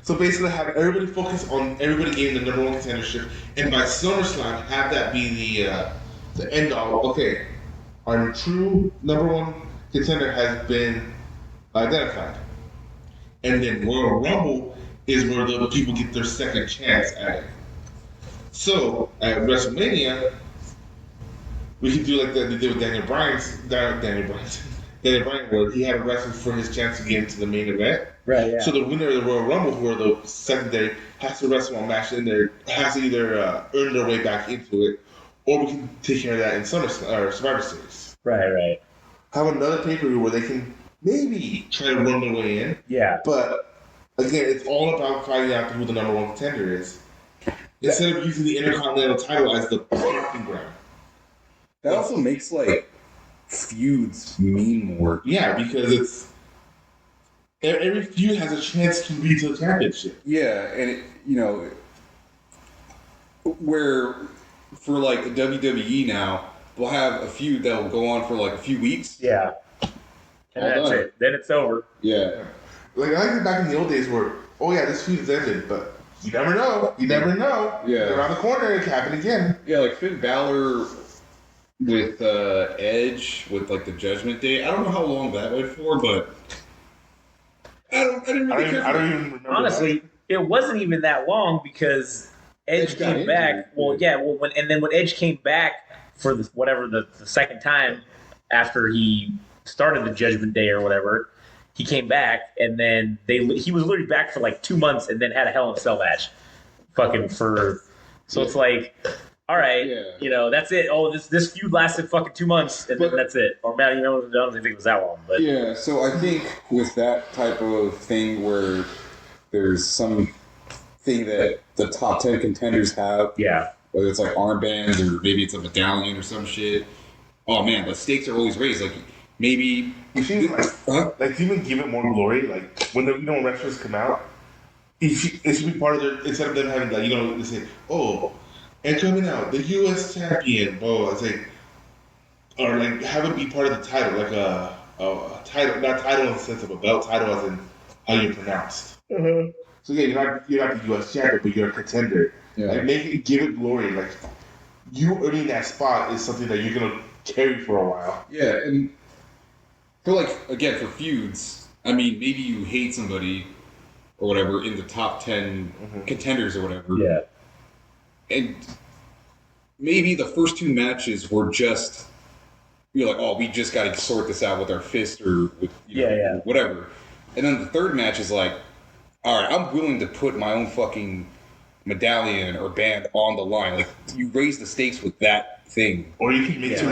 So basically, have everybody focus on everybody getting the #1 contendership, and by SummerSlam, have that be the end all. Okay, our true #1 contender has been identified. and then Royal Rumble is where the people get their second chance at it. So at WrestleMania, we could do like that they did with Daniel Bryan, where he had to wrestle for his chance to get into the main event. Right. Yeah. So the winner of the Royal Rumble, who are the secondary, has to wrestle a match in there, has to either earn their way back into it, or we can take care of that in Survivor Series. Right. Have another pay-per-view where they can maybe try to run their way in. Yeah. But again, it's all about finding out who the number one contender is. Instead of using the Intercontinental title as the stomping ground. That also makes like feuds mean more. Yeah, because it's every feud has a chance to lead to the championship. Yeah, and where for like the WWE now, they'll have a feud that will go on for like a few weeks. Yeah. And that's it. Then it's over. Yeah. Like I like it back in the old days where, oh yeah, this feud is ended, but you never know. You never know. Yeah. Around the corner, it can happen again. Yeah, like Finn Balor with Edge with like the Judgment Day. I don't know how long that went for, but I didn't really care. I don't even remember. Honestly, it wasn't even that long because Edge came back. When Edge came back for the second time after he started the Judgment Day or whatever, he came back and then he was literally back for like 2 months and then had a Hell in a Cell match. So it's like, all right, that's it. Oh, this feud lasted fucking 2 months and then that's it. Or I don't think it was that long. But yeah, so I think with that type of thing where there's some thing that the top 10 contenders have, whether it's like armbands or maybe it's a medallion or some shit. Oh man, the stakes are always raised. Like maybe you should like even give it more glory. Like when wrestlers come out, it should be part of their, instead of them having like they say, oh, and coming out the U.S. champion, it's like, or like have it be part of the title, like a title, not title in the sense of a belt, title as in how you're pronounced. Mm-hmm. So yeah, you're not the U.S. champion, but you're a contender. Yeah. Like give it glory. Like you earning that spot is something that you're gonna carry for a while. Yeah, and for for feuds, I mean, maybe you hate somebody or whatever in the top 10 contenders or whatever. Yeah. And maybe the first 2 matches were just, you're like, oh, we just got to sort this out with our fist or with, whatever. And then the third match is like, all right, I'm willing to put my own fucking medallion or band on the line. Like, you raise the stakes with that thing. Or you can make to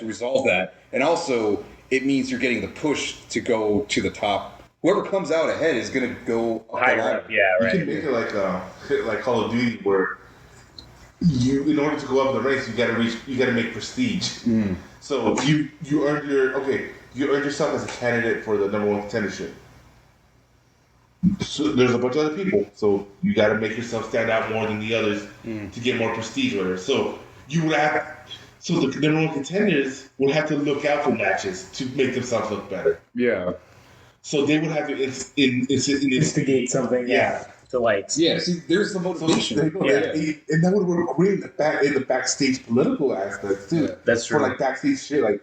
resolve that. And also, it means you're getting the push to go to the top. Whoever comes out ahead is going to go higher up. Yeah, right. You can make it like Call of Duty, where in order to go up the ranks, you got to make prestige. Mm. So you earned yourself as a candidate for the number one contendership. So there's a bunch of other people, so you got to make yourself stand out more than the others to get more prestige with her. So the number one contenders would have to look out for matches to make themselves look better. Yeah. So they would have to instigate something. Yeah. To like. Yeah. See, there's the motivation. And that would work great in the backstage political aspect too. Yeah, that's true. For like backstage shit, like,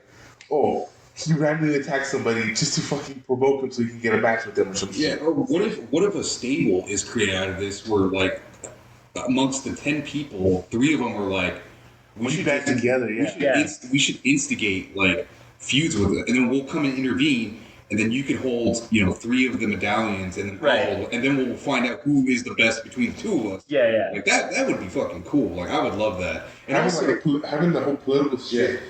oh, he randomly attacks somebody just to fucking provoke him so he can get a match with them or some shit. Yeah. Or what if a stable is created out of this where like amongst the 10 people, 3 of them are like, we should get together. Yeah. We should instigate like feuds with it, and then we'll come and intervene. And then you can hold, 3 of the medallions, and then and then we'll find out who is the best between the 2 of us. Yeah. Like that would be fucking cool. Like I would love that. And having the whole political shit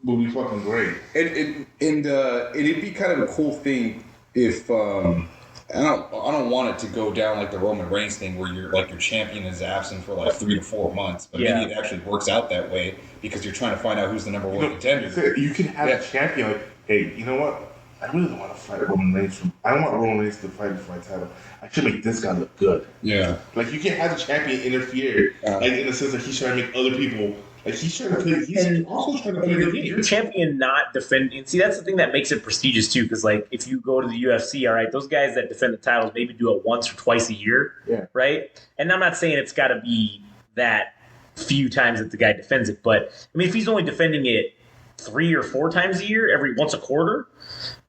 would be fucking great. And it'd be kind of a cool thing if I don't want it to go down like the Roman Reigns thing where your champion is absent for like 3 to 4 months, but maybe it actually works out that way because you're trying to find out who's the number one contender. You can have a champion like, hey, you know what? I really don't want to fight Roman Reigns. I don't want Roman Reigns to fight for my title. I should make this guy look good. Yeah. Like, you can't have the champion interfere, like, in the sense that he's trying to make other people, like, he's also trying to play the game. Your champion not defending. See, that's the thing that makes it prestigious, too, because, like, if you go to the UFC, all right, those guys that defend the titles maybe do it once or twice a year, right? And I'm not saying it's got to be that few times that the guy defends it, but, I mean, if he's only defending it 3 or 4 times a year, once a quarter,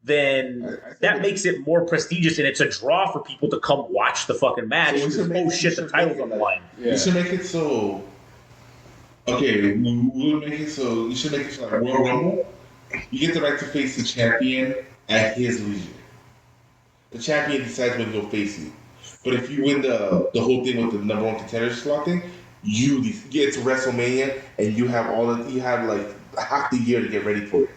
then that makes it more prestigious, and it's a draw for people to come watch the fucking match. So oh shit, the title's on the line. You should make it so. Okay, we'll make it so. You should make it so like Royal Rumble. You get the right to face the champion at his leisure. The champion decides when he'll face you. But if you win the whole thing with the number one contender slot thing, you get to WrestleMania and you have like half the year to get ready for it.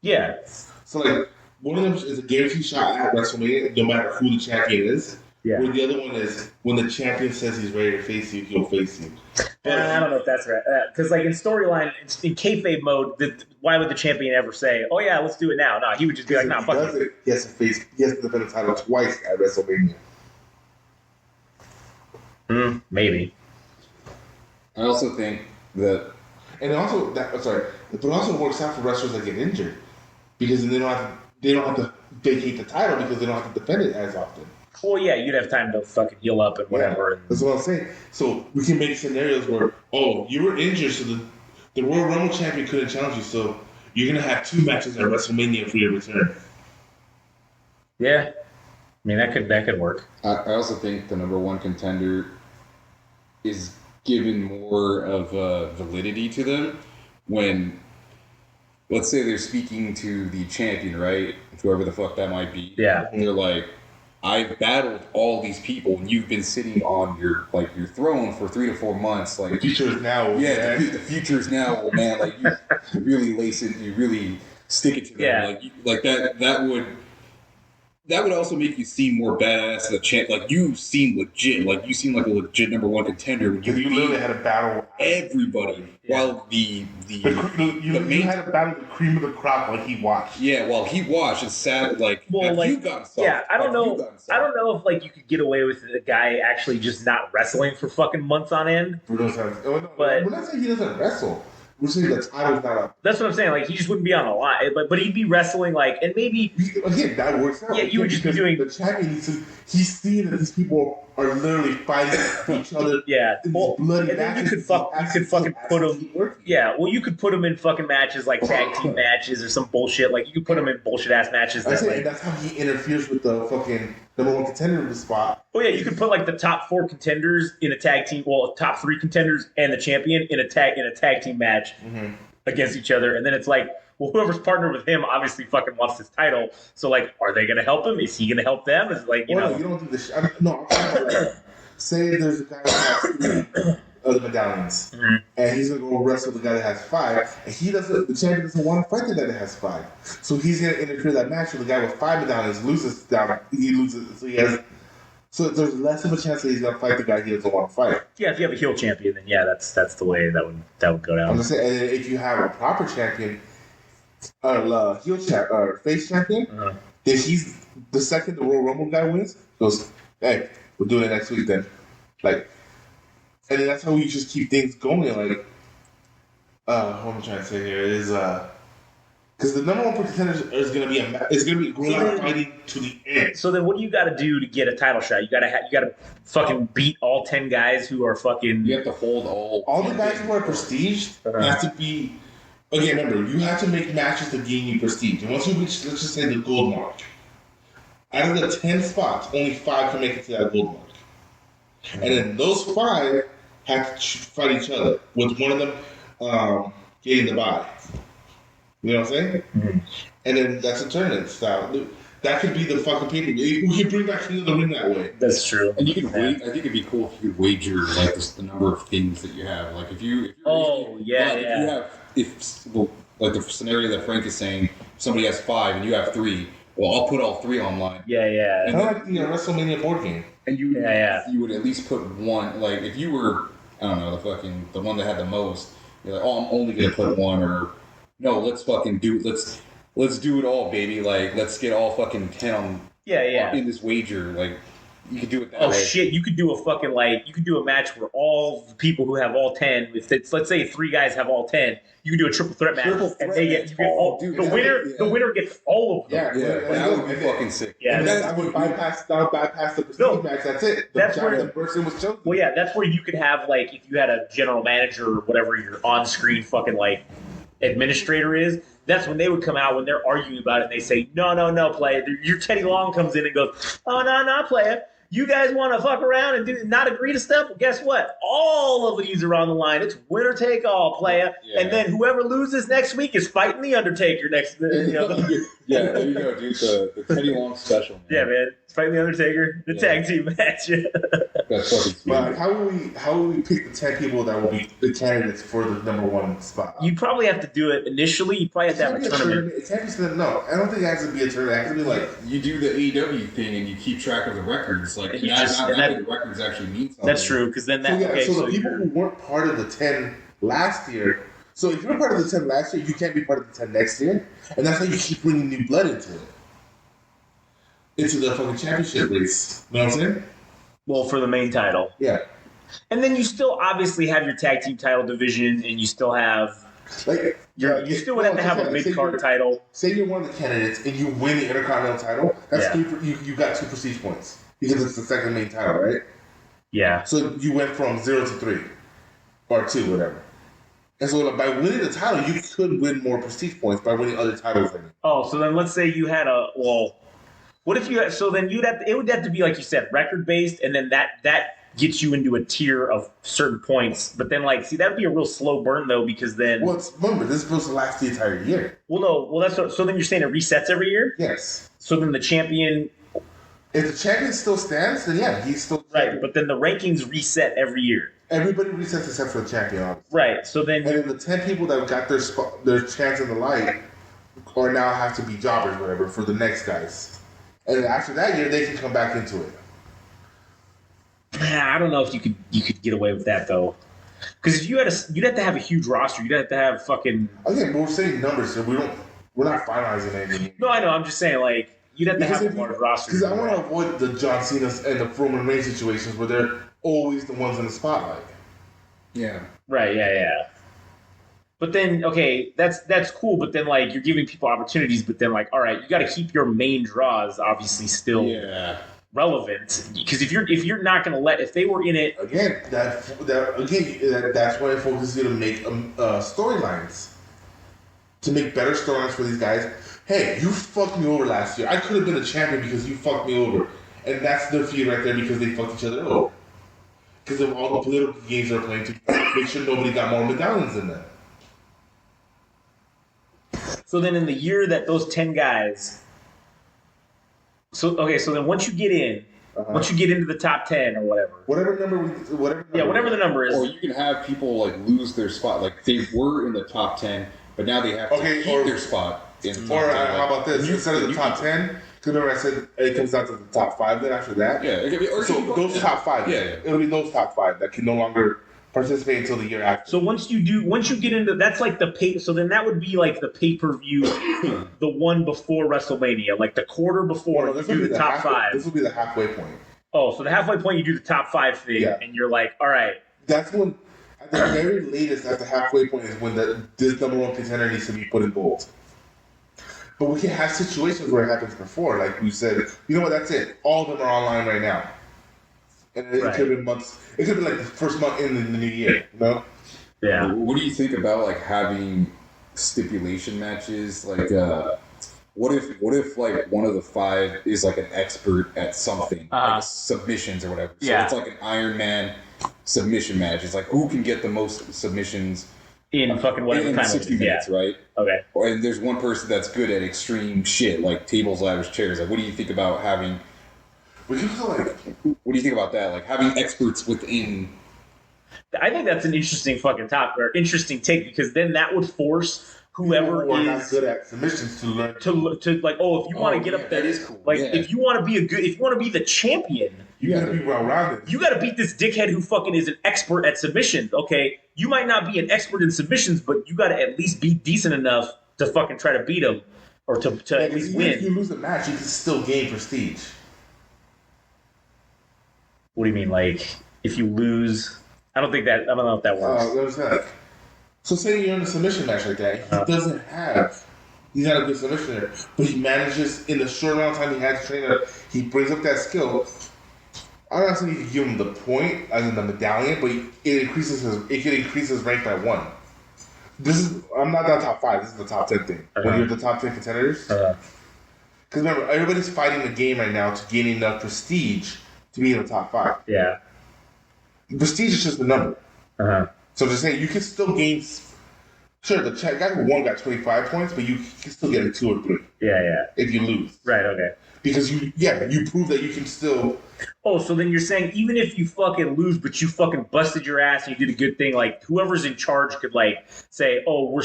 Yeah. So like one of them is a guaranteed shot at WrestleMania, no matter who the champion is. Yeah. Where the other one is when the champion says he's ready to face you, he'll face you. But I don't know if that's right. Because like in storyline, in kayfabe mode, why would the champion ever say, "Oh yeah, let's do it now"? No, he would just be like, "Nah, fuck it." He has to defend the title twice at WrestleMania. Maybe. I also think that, But it also works out for wrestlers that get injured because then they don't have to vacate the title because they don't have to defend it as often. Well, yeah, you'd have time to fucking heal up and whatever. Yeah, that's what I'm saying. So we can make scenarios where, you were injured, so the Royal Rumble champion couldn't challenge you, so you're gonna have 2 matches at WrestleMania for your return. Yeah, I mean that could work. I also think the number one contender is given more of validity to them when, let's say they're speaking to the champion, right? Whoever the fuck that might be. Yeah. And they're like, I've battled all these people, and you've been sitting on your throne for 3 to 4 months. Like The future is now. yeah, the future is now, man. Like you really lace it, you really stick it to them. Yeah. That would also make you seem more badass. Like you seem legit. Like you seem like a legit number one contender. When You literally had a battle. everybody, while the You had a battle the cream of the crop when he watched. yeah, while he watched, it's sad. Like, Well, you gotten soft. yeah, I don't Like, you know. gotten soft. I don't know if like you could get away with the guy actually just not wrestling for fucking months on end. For those times. But- We're not saying he doesn't wrestle. We're saying the title's not up. That's what I'm saying. Like he just wouldn't be on a line, but he'd be wrestling like, and maybe Again, that works out. Yeah, you would just be Because doing- the champion he's seeing that these people are literally fighting each other. yeah. in Well, these bloody and then you matches. could fucking put him. Yeah, well, you could put him in fucking matches like tag team matches or some bullshit. Like you could put him in bullshit ass matches. That's That, it, like, and that's how he interferes with the fucking number one contender of the spot. oh yeah, you could put like the top 4 contenders in a tag team. Well, top 3 contenders and the champion in a tag team match against each other, and then it's like, well, whoever's partnered with him obviously fucking wants this title. So like, are they gonna help him? Is he gonna help them? Is it like you know? No, you don't do this. I'm talking about, say there's a guy that has 3 of the medallions, and he's gonna go wrestle the guy that has 5, and the champion doesn't want to fight the guy that has 5, so he's gonna interfere that match with the guy with 5 medallions loses down. He loses, so there's less of a chance that he's gonna fight the guy he doesn't want to fight. Yeah, if you have a heel champion, then yeah, that's the way that would go I'm down. just saying, and if you have a proper champion, heel champ, or face champion, then he's the second the Royal Rumble guy wins, goes, hey, we're doing it next week then. Like, and then that's how we just keep things going. Like, what am I trying to say here is, because the number one contender is going to be going fighting to the end. So then, what do you got to do to get a title shot? You gotta fucking beat all 10 guys who are fucking. You have to hold All the guys who are prestige have to be. Again, remember, you have to make matches to gain you prestige. And once you reach, let's just say, the gold mark, out of the 10 spots, only 5 can make it to that gold mark. And then those 5 have to fight each other, with one of them getting the bye. You know what I'm saying? And then that's a tournament style. That could be the fucking people. We could bring back King of the Ring that way. That's true. And you could I think it'd be cool if you could wager like the number of things that you have. Like if you're like the scenario that Frank is saying, somebody has 5 and you have 3. Well, I'll put all 3 online. Yeah. Kind of like the WrestleMania board game. And you would at least put one. Like if you were, I don't know, the one that had the most. You're like, oh, I'm only gonna put 1, or no, let's fucking do. Let's do it all, baby. Like let's get all fucking 10 on. In this wager, like you could do it that way. Oh shit! You could do a match where all the people who have all 10. If it's, let's say 3 guys have all 10, you can do a triple threat match, the winner gets all of them. Yeah, that would be fucking sick. Yeah, that would bypass the prestige match. That's it. That's where the person was chosen. Well, yeah, that's where you could have like if you had a general manager or whatever your on-screen fucking like administrator is, that's when they would come out when they're arguing about it and they say, no, player. Your Teddy Long comes in and goes, oh, no, player. You guys want to fuck around and not agree to stuff? Well, guess what? All of these are on the line. It's winner take all, player. Yeah. And then whoever loses next week is fighting the Undertaker next. Yeah, there you go, dude. The Teddy Long special. Man. Yeah, man. It's fighting the Undertaker. The tag team match. That's fucking sweet. But how will we pick the 10 people that will be the candidates for the number one spot? You probably have to do it initially. You probably have to have a tournament. It can't be no. I don't think it has to be a tournament. It has to be like you do the AEW thing and you keep track of the records. Like You just- not and that- the records actually mean something. That's true, because then that. so the people who weren't part of the 10 last year. So if you're part of the 10 last year, you can't be part of the 10 next year, and that's how you keep bringing new blood into the fucking championship race. You know what I'm saying? Well, for the main title. Yeah. And then you still obviously have your tag team title division, and you still have. Like You still would have to have a mid-card title. Say you're one of the candidates and you win the Intercontinental title. That's Yeah. you got 2 prestige points because it's the second main title, right? Yeah. So you went from 0 to 3 or 2, whatever. And so by winning the title, you could win more prestige points by winning other titles. Oh, so then let's say you had what if you had, so then it would have to be, like you said, record based, and then that gets you into a tier of certain points. But then that would be a real slow burn though, because then Remember, this is supposed to last the entire year. So then you're saying it resets every year? Yes. So then the champion. If the champion still stands, then yeah, he's still Right, but then the rankings reset every year. Everybody resets except for the champion, obviously. Right, so then. And then the 10 people that got their chance in the light or now have to be jobbers, whatever, for the next guys. And then after that year, they can come back into it. I don't know if you could get away with that though, because if you'd have to have a huge roster. You'd have to have fucking. Again, we're saying numbers, so we're not finalizing anything. No, I know. I'm just saying you'd have to have a large roster. Because I want to avoid the John Cena's and the Roman Reigns situations where they're always the ones in the spotlight. Yeah. Right. Yeah. But then, okay, that's cool. But then, you're giving people opportunities. But then, all right, you got to keep your main draws obviously still relevant. Because if you're not going to if they were in it again, that's why it focuses you to make storylines, to make better storylines for these guys. Hey, you fucked me over last year. I could have been a champion because you fucked me over, and that's their feud right there because they fucked each other over. Because of all the political games they're playing to make sure nobody got more medallions in them. So then in the year that those 10 guys... So then once you get in, once you get into the top 10 or whatever... Whatever the number is. Or you can have people, lose their spot. They were in the top 10, but now they have to keep their spot in the top 10. Or how about this? Instead of the top 10... Because remember I said it comes down to the top 5 then after that? Yeah. So those top 5. Yeah. It'll be those top 5 that can no longer participate until the year after. So once you get into, that's the pay. So then that would be the pay-per-view, the one before WrestleMania, the quarter before you do the top 5. This will be the halfway point. Oh, so the halfway point you do the top 5 thing, and you're all right. That's when, at the very latest, at the halfway point is when this number one contender needs to be put in bold. But we can have situations where it happens before, like we said. You know what? That's it. All of them are online right now, and it could have been months. It could be the first month in the new year. You know? Yeah. What do you think about having stipulation matches? What if one of the 5 is an expert at something, submissions or whatever? So it's an Iron Man submission match. It's who can get the most submissions. In fucking whatever in time 60 minutes, right? Okay. And there's one person that's good at extreme shit, like tables, ladders, chairs. What do you think about having... What do you think about that? Having experts within... I think that's an interesting fucking topic, or interesting take, because then that would force whoever is not good at submissions to learn if you want to get up there, that is cool. If you want to be the champion, you got to be well-rounded. You got to beat this dickhead who fucking is an expert at submissions. Okay, you might not be an expert in submissions, but you got to at least be decent enough to fucking try to beat him, or to at least win. If you lose a match, you can still gain prestige. What do you mean? If you lose, I don't know if that works. So say you're in a submission match like that. He's not a good submissioner, but he manages, in the short amount of time he has to train up, he brings up that skill. I'm not saying you can give him the point, as in the medallion, but it could increase his rank by 1. I'm not the top 5. This is the top 10 thing. When you're the top 10 contenders. Because remember, everybody's fighting the game right now to gain enough prestige to be in the top 5. Yeah. Prestige is just a number. So to say you can still gain. Sure, the guy who won got 25 points, but you can still get a 2 or 3. Yeah. If you lose. Right. Okay. Because you prove that you can still. Oh, so then you're saying even if you fucking lose, but you fucking busted your ass and you did a good thing, like whoever's in charge could like say, oh, we're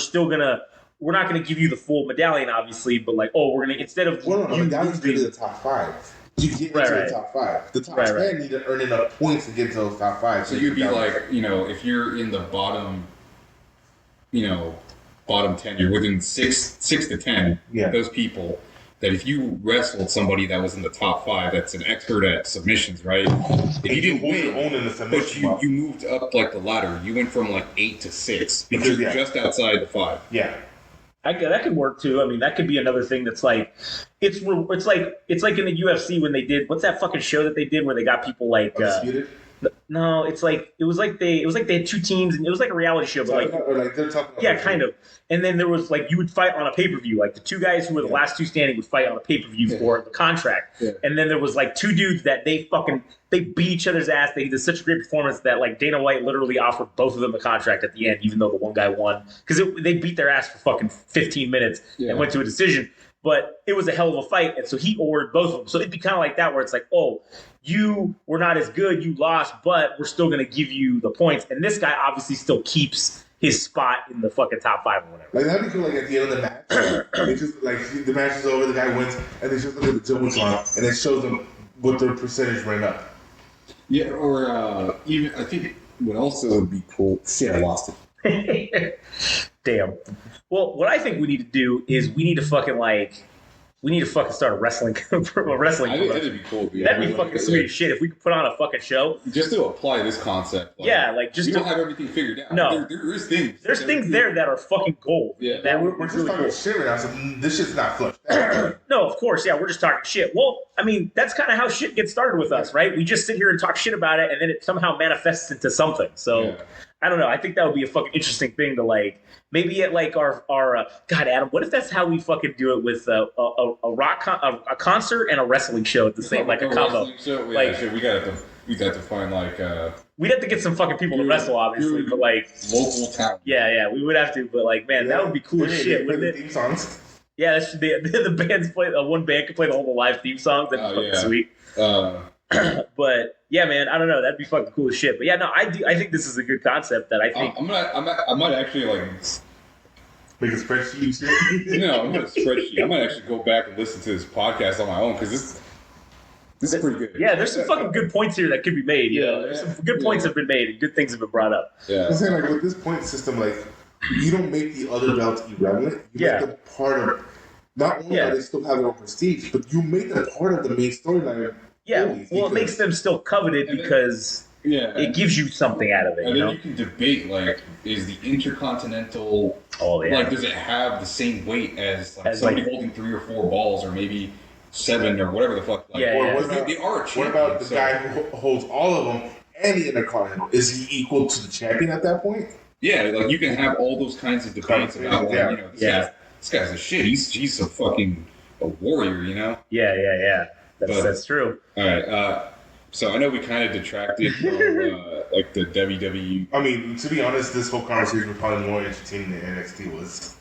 not gonna give you the full medallion, obviously, but like, oh, we're gonna instead of the medallion's to the top 5. You get into the top 5. The top 10 need to earn enough points to get to those top 5. So you'd be like, if you're in the bottom, bottom 10, you're within 6 to 10. Yeah. Those people. That if you wrestled somebody that was in the top 5, that's an expert at submissions, right? If you didn't win, but you moved up like the ladder, you went from like 8 to 6 because you're just outside the 5. Yeah, that could work too. I mean, that could be another thing that's like, it's like in the UFC when they did what's that fucking show that they did where they got people like. Undisputed? No, it was like they had 2 teams and it was like a reality show, but they're talking about kind of. And then there was like you would fight on a pay-per-view, like the 2 guys who were the last 2 standing would fight on a pay-per-view for the contract. Yeah. And then there was like 2 dudes that they beat each other's ass. They did such a great performance that like Dana White literally offered both of them the contract at the end, even though the one guy won because they beat their ass for fucking 15 minutes and went to a decision. But it was a hell of a fight, and so he ordered both of them. So it'd be kind of like that, where it's like, oh, you were not as good, you lost, but we're still going to give you the points. And this guy obviously still keeps his spot in the fucking top 5 or whatever. Like that'd be cool. Like at the end of the match, it's just like the match is over, the guy wins, and they just look at the Jumbotron, and it shows them what their percentage ran up. Yeah, or even I think what also would be cool. Shit, I lost it. Damn. Well, what I think we need to do is we need to fucking start a wrestling I think that'd be cool, dude. That'd be fucking sweet as shit if we could put on a fucking show. Just to apply this concept. Just we don't have everything figured out. No. There is things. There's things there that are fucking gold. Yeah. That we're just really talking cool. shit right now, so this shit's not flushed. No, of course, yeah, we're just talking shit. Well, I mean, that's kind of how shit gets started with us, right? We just sit here and talk shit about it, and then it somehow manifests into something. So, I don't know. I think that would be a fucking interesting thing to like. Maybe at like our God, Adam. What if that's how we fucking do it with a concert and a wrestling show at the same like a combo? Show? Yeah, like we got to find like. We'd have to get some fucking people to wrestle, obviously, but like local talent. Yeah, we would have to. But like, man, that would be cool as shit, wouldn't it? Theme songs. Yeah, that should be the bands play. One band could play the whole live theme songs. That'd be fucking sweet. But yeah, man, I don't know. That'd be fucking cool as shit. But yeah, no, I think this is a good concept. That I think I might actually like make a spreadsheet. No, I'm not a spreadsheet. I might actually go back and listen to this podcast on my own because this is pretty good. Yeah, there's some fucking good points here that could be made. There's some good points have been made and good things have been brought up. Yeah, I'm saying like with this point system, like you don't make the other belts irrelevant. You make them part of. Not only do they still have their own prestige, but you make them part of the main storyline. Yeah, it makes them still coveted because it gives you something out of it. And then you can debate, like, is the Intercontinental, like, does it have the same weight as somebody holding 3 or 4 balls or maybe 7 or whatever the fuck? Like, they are a champion. What about the guy who holds all of them and the Intercontinental? Is he equal to the champion at that point? Yeah, like, you can have all those kinds of debates about, this guy's a shit. He's a fucking a warrior, you know? Yeah. That's true. All right. So I know we kind of detracted from like the WWE. I mean, to be honest, this whole conversation was probably more entertaining than NXT was.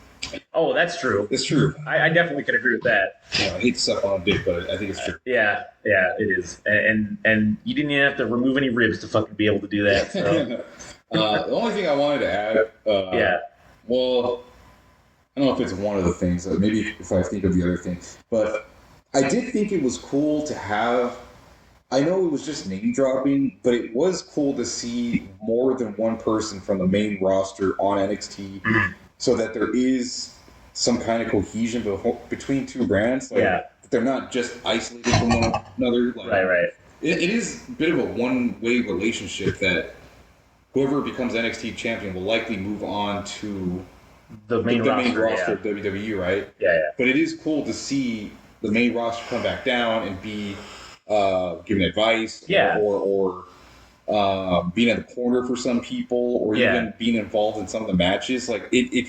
Oh, that's true. It's true. I definitely can agree with that. I hate to suck on a dick, but I think it's true. Yeah, it is. And you didn't even have to remove any ribs to fucking be able to do that. So. The only thing I wanted to add, well, I don't know if it's one of the things. Maybe if I think of the other thing, but I did think it was cool to have. I know it was just name dropping, but it was cool to see more than one person from the main roster on NXT, so that there is some kind of cohesion between 2 brands. Like, they're not just isolated from one another. Like, right. It is a bit of a one-way relationship that whoever becomes NXT champion will likely move on to the main roster of WWE, right? Yeah. But it is cool to see the main roster come back down and be giving advice, or being in the corner for some people, or even being involved in some of the matches. Like it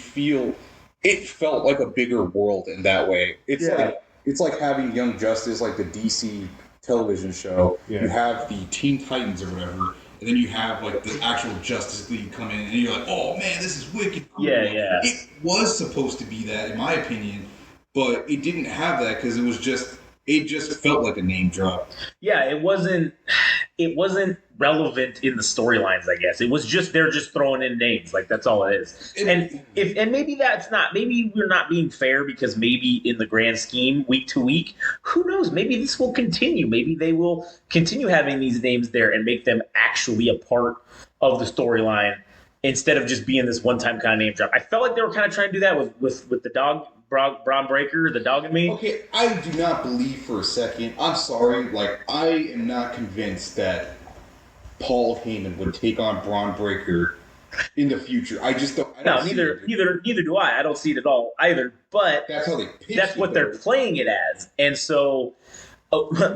felt like a bigger world in that way. It's like having Young Justice, like the DC television show. Yeah. You have the Teen Titans or whatever, and then you have like the actual Justice League come in, and you're like, oh man, this is wicked cool. Yeah. It was supposed to be that, in my opinion, but it didn't have that because it just felt like a name drop. Yeah, it wasn't relevant in the storylines, I guess. It was just they're just throwing in names, like that's all it is. And maybe maybe we're not being fair because maybe in the grand scheme, week to week, who knows? Maybe this will continue. Maybe they will continue having these names there and make them actually a part of the storyline instead of just being this one-time kind of name drop. I felt like they were kind of trying to do that with the dog. Braun Breaker, the dog and me. Okay, I do not believe for a second. I'm sorry, like I am not convinced that Paul Heyman would take on Braun Breaker in the future. I just don't. Neither do I. I don't see it at all either. But that's how they. That's what they're playing it as, and so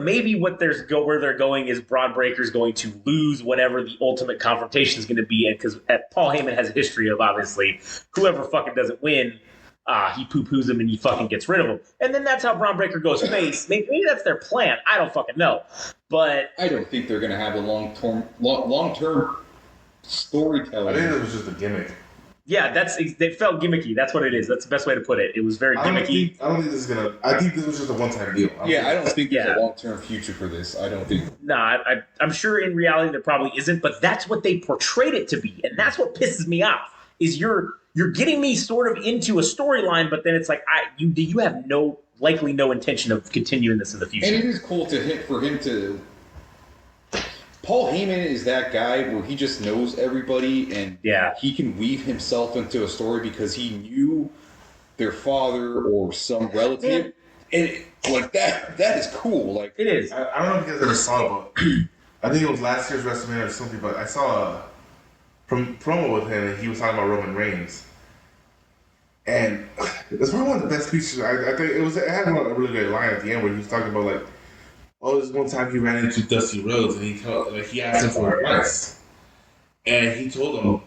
maybe where they're going is Braun Breaker's going to lose whatever the ultimate confrontation is going to be, and because Paul Heyman has a history of obviously whoever fucking doesn't win. He poo-poos him and he fucking gets rid of him. And then that's how Braun Breaker goes face. Maybe that's their plan. I don't fucking know. But I don't think they're going to have a long-term storytelling. I think it was just a gimmick. Yeah, they felt gimmicky. That's what it is. That's the best way to put it. It was very gimmicky. I don't think this is going to... I think this was just a one-time deal. I don't think there's a long-term future for this. I don't think... Nah, I'm sure in reality there probably isn't, but that's what they portrayed it to be. And that's what pisses me off, is you're getting me sort of into a storyline, but then it's like you have likely no intention of continuing this in the future. And it is cool for him to. Paul Heyman is that guy where he just knows everybody, and he can weave himself into a story because he knew their father or some relative, and like that is cool. Like it is. I don't know if you guys ever saw it, but I think it was last year's WrestleMania or something. But I saw from promo with him, and he was talking about Roman Reigns, and it's probably one of the best speeches. I think it had a really great line at the end where he was talking about like, oh, this one time he ran into Dusty Rhodes, and he asked him for advice, and he told him,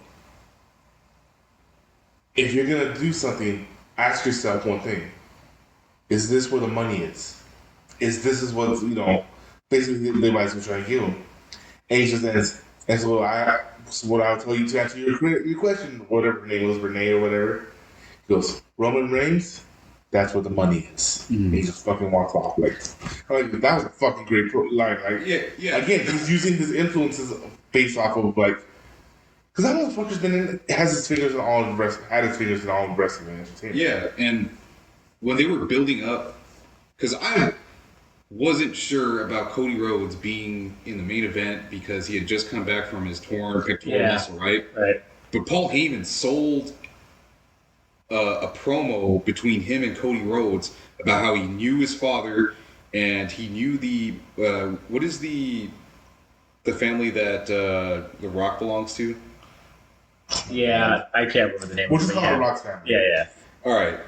if you're gonna do something, ask yourself one thing: is this where the money is? Is what basically the advice was trying to give him? And he just says, and so what I'll tell you to answer your question, whatever her name was, Renee or whatever. He goes, Roman Reigns, that's what the money is. Mm-hmm. And he just fucking walks off. Like that was a fucking great line. Like, yeah. Again, he's using his influences based off of like, because that motherfucker's had his fingers in all of wrestling entertainment. Yeah, and when they were building up, because I wasn't sure about Cody Rhodes being in the main event because he had just come back from his torn pectoral muscle, right? Right. But Paul Heyman sold a promo between him and Cody Rhodes about how he knew his father and he knew what is the family that The Rock belongs to? Yeah, I can't remember the name. We'll just call it The Rock's family. Yeah. All right,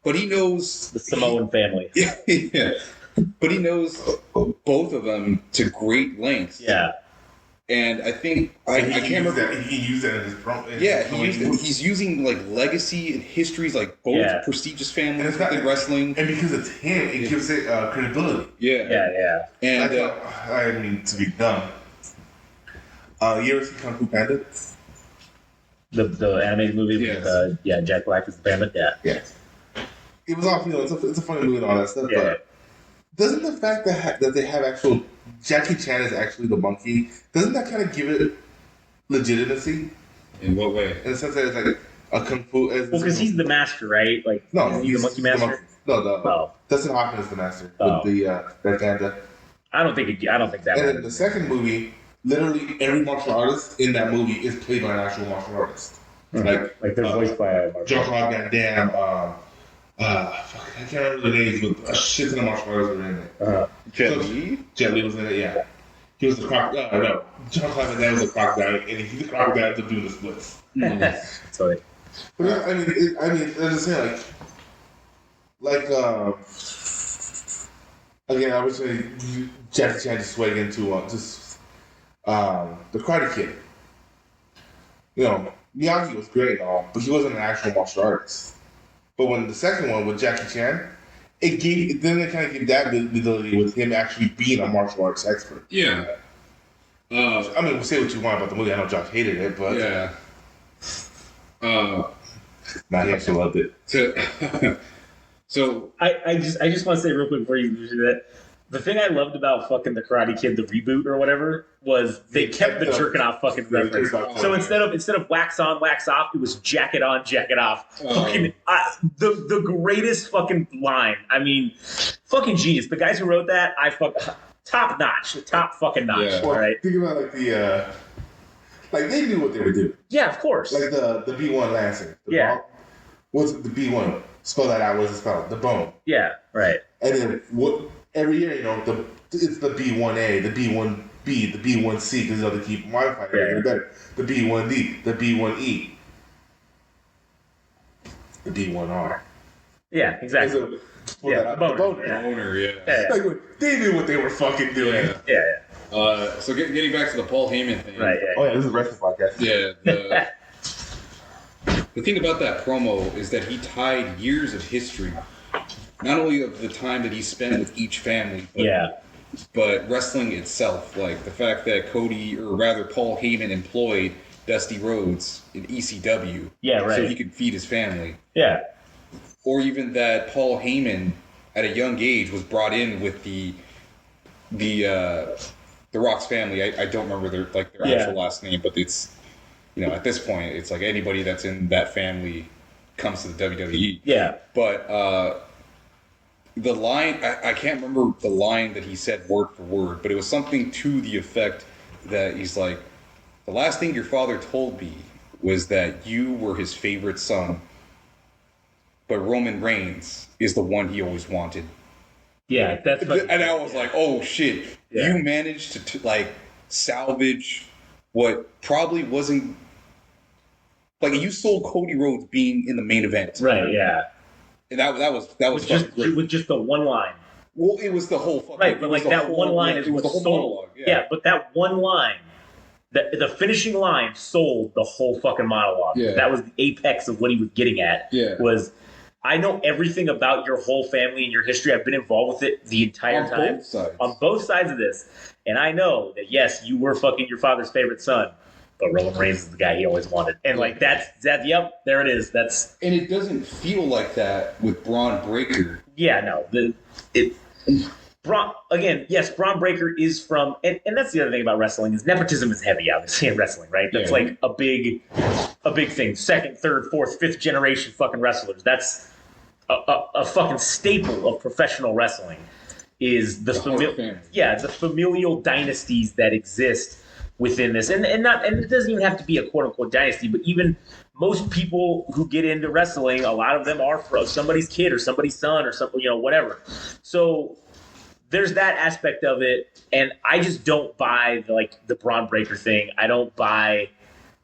but he knows the Samoan family. Yeah. But he knows both of them to great lengths. Yeah. And I think I can't remember. He used that in his promo. He's using like legacy and histories, like both prestigious families in wrestling. And because it's him, it gives it credibility. Yeah. And I didn't mean to be dumb. You ever see Kung Fu Panda? The animated movie with Jack Black is the panda. Yeah. It was off. It's a funny movie and all that stuff. Yeah. But doesn't the fact that they have actual Jackie Chan is actually the monkey, doesn't that kind of give it legitimacy? In what way? In the sense that it's like a kung fu. Well, because he's the master, right? Like he's the monkey master. No. Dustin Hoffman is the master with the Red Panda. I don't think that. And in the second movie, literally every martial artist in that movie is played by an actual martial artist. Mm-hmm. Like they're voiced by a Jean-Claude Van Damme. I can't remember the names, but a shit ton of martial artists were in it. Jet Li was in it, yeah. He was the crocodile. No, Jean-Claude Van Damme was the crocodile, and he's the crocodile to do the splits. Sorry. But I mean, I'm just saying, again, I would say Jackie Chan just swayed into the Karate Kid. Miyagi was great and all, but he wasn't an actual martial artist. But when the second one with Jackie Chan, it kind of gave that visibility with him actually being a martial arts expert. Yeah. We'll say what you want about the movie. I know Josh hated it, but yeah. He actually loved it. So I just want to say real quick before you do that. The thing I loved about fucking the Karate Kid, the reboot or whatever, was they kept the jerking off fucking reference. So instead of wax on, wax off, it was jacket on, jacket off. The greatest fucking line. I mean, fucking genius. The guys who wrote that, top notch, top fucking notch. Yeah. All right. Think about they knew what they were doing. Yeah, of course. Like the B1 Lancing. Bone. What's the B1? Spell that out. What's it spelled? The bone. Yeah, right. And then every year, it's the B1A, the B1B, the B1C, because they keep modifying it better. The B1D, the B1E, the B1R. Yeah, exactly. The boner. Yeah. They knew what they were fucking doing. Yeah. So getting back to the Paul Heyman thing. Right. Yeah. Oh yeah, this is a wrestling podcast. Yeah. The thing about that promo is that he tied years of history, not only of the time that he spent with each family, but wrestling itself. Like the fact that Paul Heyman employed Dusty Rhodes in ECW so he could feed his family. Yeah. Or even that Paul Heyman, at a young age, was brought in with the Rock's family. I don't remember their actual last name, but it's at this point it's like anybody that's in that family comes to the WWE. Yeah. But the line I can't remember the line that he said word for word, but it was something to the effect that he's like, the last thing your father told me was that you were his favorite son, but Roman Reigns is the one he always wanted. Yeah, and I was like, oh shit, you managed to salvage what probably wasn't you sold Cody Rhodes being in the main event, right? Yeah, and that was with just the one line. Well, it was the whole fucking right, but that one line is what sold. Yeah, but that one line, the finishing line sold the whole fucking monologue. Yeah. That was the apex of what he was getting at. Yeah. Was I know everything about your whole family and your history. I've been involved with it the entire time. On both sides of this. And I know that, yes, you were fucking your father's favorite son, but Roman Reigns is the guy he always wanted. And, yep, there it is. And it doesn't feel like that with Braun Breaker. Yeah, no. Braun Breaker is from, and that's the other thing about wrestling, is nepotism is heavy, obviously, in wrestling, right? That's a big thing. Second, third, fourth, fifth generation fucking wrestlers. That's a fucking staple of professional wrestling is the familial dynasties that exist within this. And it doesn't even have to be a quote unquote dynasty, but even most people who get into wrestling, a lot of them are from somebody's kid or somebody's son or something, whatever. So there's that aspect of it, and I just don't buy the Braun Breaker thing. I don't buy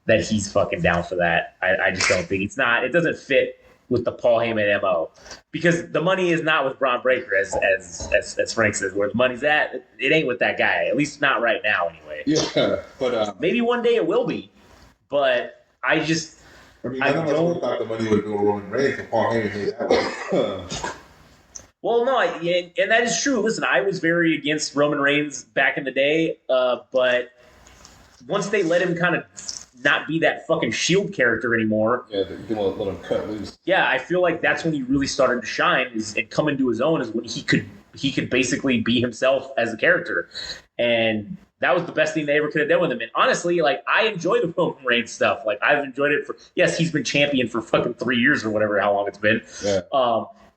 that he's fucking down for that. I just don't think it doesn't fit with the Paul Heyman MO, because the money is not with Braun Breaker, as Frank says. Where the money's at, it ain't with that guy. At least not right now, anyway. Yeah, but maybe one day it will be. But I don't thought the money would go Roman Reigns and Paul Heyman. Well, no, and that is true. Listen, I was very against Roman Reigns back in the day, but once they let him kind of not be that fucking Shield character anymore. Yeah, they let him cut loose. Yeah, I feel like that's when he really started to shine and come into his own, is when he could basically be himself as a character. And that was the best thing they ever could have done with him. And honestly, I enjoy the Roman Reigns stuff. I've enjoyed it he's been champion for fucking 3 years or whatever, how long it's been. Yeah.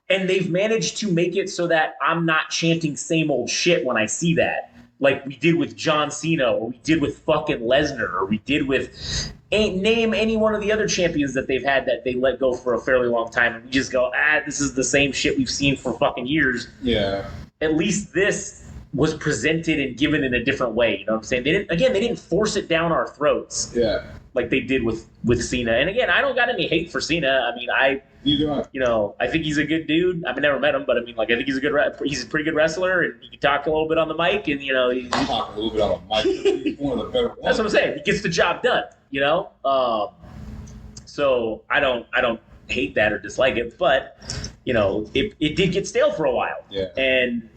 And they've managed to make it so that I'm not chanting same old shit when I see that. Like we did with John Cena, or we did with fucking Lesnar, or we did with name any one of the other champions that they've had that they let go for a fairly long time, and we just go, this is the same shit we've seen for fucking years. Yeah. At least this was presented and given in a different way. You know what I'm saying? They didn't force it down our throats. Yeah. Like they did with Cena. And again, I don't got any hate for Cena. I mean, Neither do I. You know, I think he's a good dude. I've never met him, but I mean, like, I think he's he's a pretty good wrestler, and he can talk a little bit on the mic, and you know, He talk a little bit on the mic. He's one of the better ones. that's what I'm saying. He gets the job done. You know, so I don't hate that or dislike it, but you know, it did get stale for a while. Yeah. And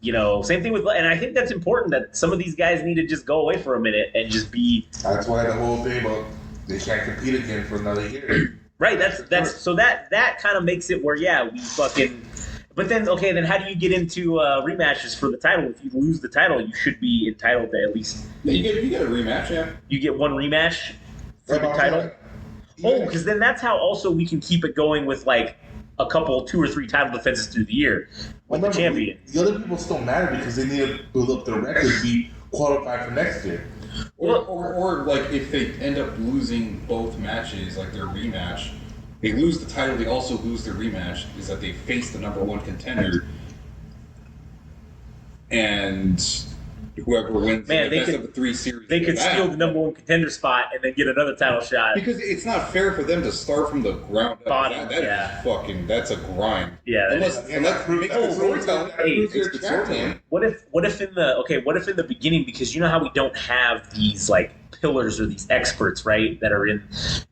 you know, same thing with, and I think that's important that some of these guys need to just go away for a minute and just be. That's why the whole thing about they can't compete again for another year. Right. That's so that kind of makes it where we fucking. But then then how do you get into rematches for the title? If you lose the title, you should be entitled to at least. You get a rematch, yeah. You get one rematch for the title. Oh, because then that's how also we can keep it going with like a couple, 2 or 3 title defenses through the year with the champion. The other people still matter because they need to build up their record to be qualified for next year. Or like if they end up losing both matches, like their rematch, they lose the title, they also lose their rematch, is that they face the number 1 contender, and whoever wins the best of the 3 series. They could steal the number 1 contender spot and then get another title shot. Because it's not fair for them to start from the ground up. Bottom, that's a grind. Yeah. Unless What if in the beginning, because you know how we don't have these like pillars or these experts, right, that are in,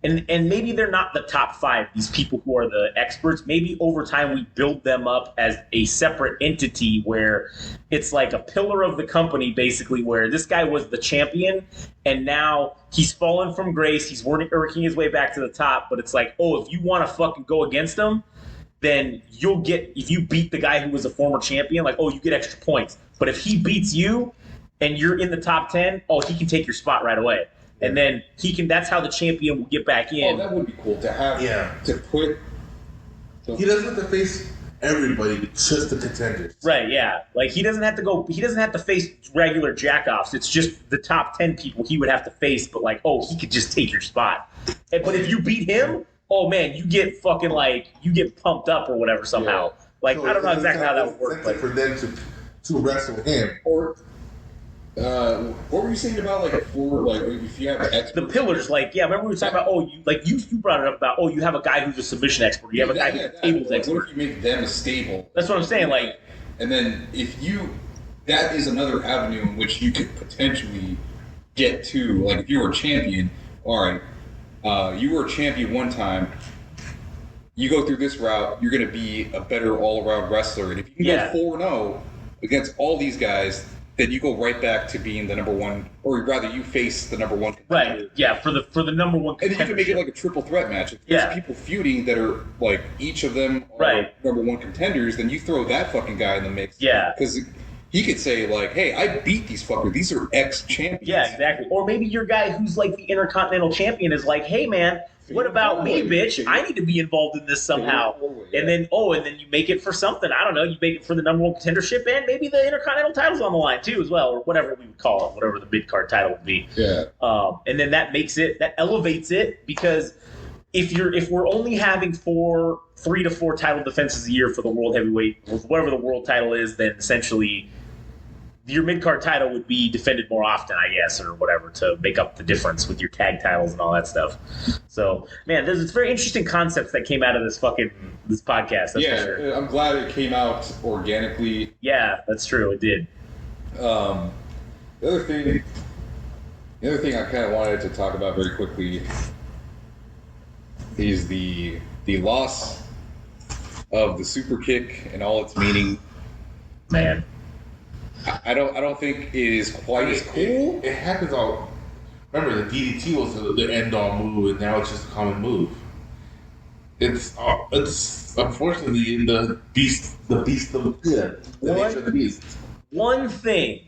and maybe they're not the top 5, these people who are the experts. Maybe over time we build them up as a separate entity where it's like a pillar of the company, basically, where this guy was the champion and now he's fallen from grace, he's working his way back to the top, but it's like, oh, if you want to fucking go against him, then you'll get, if you beat the guy who was a former champion, like, oh, you get extra points. But if he beats you and you're in the top 10, oh, he can take your spot right away. And then that's how the champion will get back in. Oh, that would be cool to have, to put. He doesn't have to face everybody, just the contenders. Right, yeah. Like, he doesn't have to face regular jackoffs. It's just the top 10 people he would have to face, but like, oh, he could just take your spot. But if you beat him, oh man, you get fucking you get pumped up or whatever somehow. Yeah. Like, so I don't know exactly how that would work. But for them to wrestle him. Or what were you saying about if you have experts? The pillars, remember we were talking about you brought it up about you have a guy who's a submission expert, you have a guy who's a tables expert. What if you make them a stable? That's what I'm saying. And then that is another avenue in which you could potentially get to. Like if you were a champion, all right, you were a champion one time. You go through this route, you're going to be a better all-around wrestler, and if you can go 4-0 against all these guys, then you go right back to being the number 1, or rather, you face the number 1 contender. Right, yeah, for the number 1 contender. And then you can make it like a triple threat match. If there's people feuding that are, like, each of them are number 1 contenders, then you throw that fucking guy in the mix. Yeah. Because he could say, like, hey, I beat these fuckers. These are ex-champions. Yeah, exactly. Or maybe your guy who's, like, the Intercontinental Champion is like, hey, man, what about me, bitch? I need to be involved in this somehow. And then you make it for something. I don't know. You make it for the number 1 contendership, and maybe the Intercontinental title's on the line too, as well, or whatever we would call it, whatever the mid card title would be. Yeah. And then that elevates it, because if we're only having 3 to 4 title defenses a year for the world heavyweight, or whatever the world title is, then essentially your mid-card title would be defended more often, I guess, or whatever, to make up the difference with your tag titles and all that stuff. So, man, there's very interesting concepts that came out of this podcast. That's for sure. I'm glad it came out organically. Yeah, that's true. It did. The other thing I kind of wanted to talk about very quickly is the loss of the super kick and all its meaning. Man. I don't think it is quite as cool. It happens all. Remember, the DDT was the end-all move, and now it's just a common move. It's unfortunately in the nature of the beast. One thing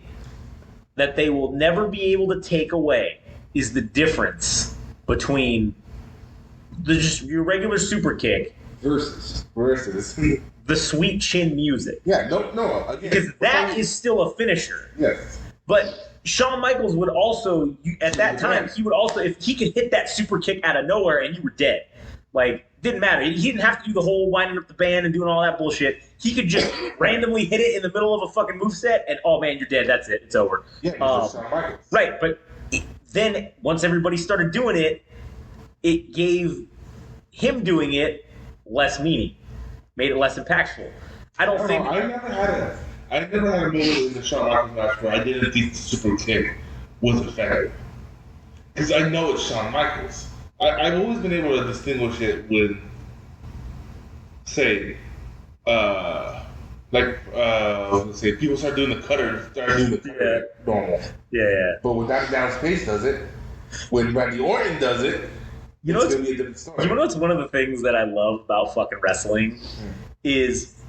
that they will never be able to take away is the difference between your regular super kick versus the sweet chin music. Yeah, no. Again, because that is still a finisher. Yes. But Shawn Michaels would also, at that time, he would also, if he could hit that super kick out of nowhere and you were dead. Like, didn't matter. He didn't have to do the whole winding up the band and doing all that bullshit. He could just randomly hit it in the middle of a fucking moveset and, oh man, you're dead. That's it. It's over. Yeah, Shawn Michaels. Right, but then once everybody started doing it, it gave him doing it less meaning, made it less impactful. I don't think. I never had a moment in the Shawn Michaels match where I didn't think the super kick was effective. Because I know it's Shawn Michaels. I've always been able to distinguish it with, say, let's say people start doing the cutter, normal. Yeah. But when Dr. Dallas Page does it, when Randy Orton does it, You know, it's going to be a different story. You know what's one of the things that I love about fucking wrestling is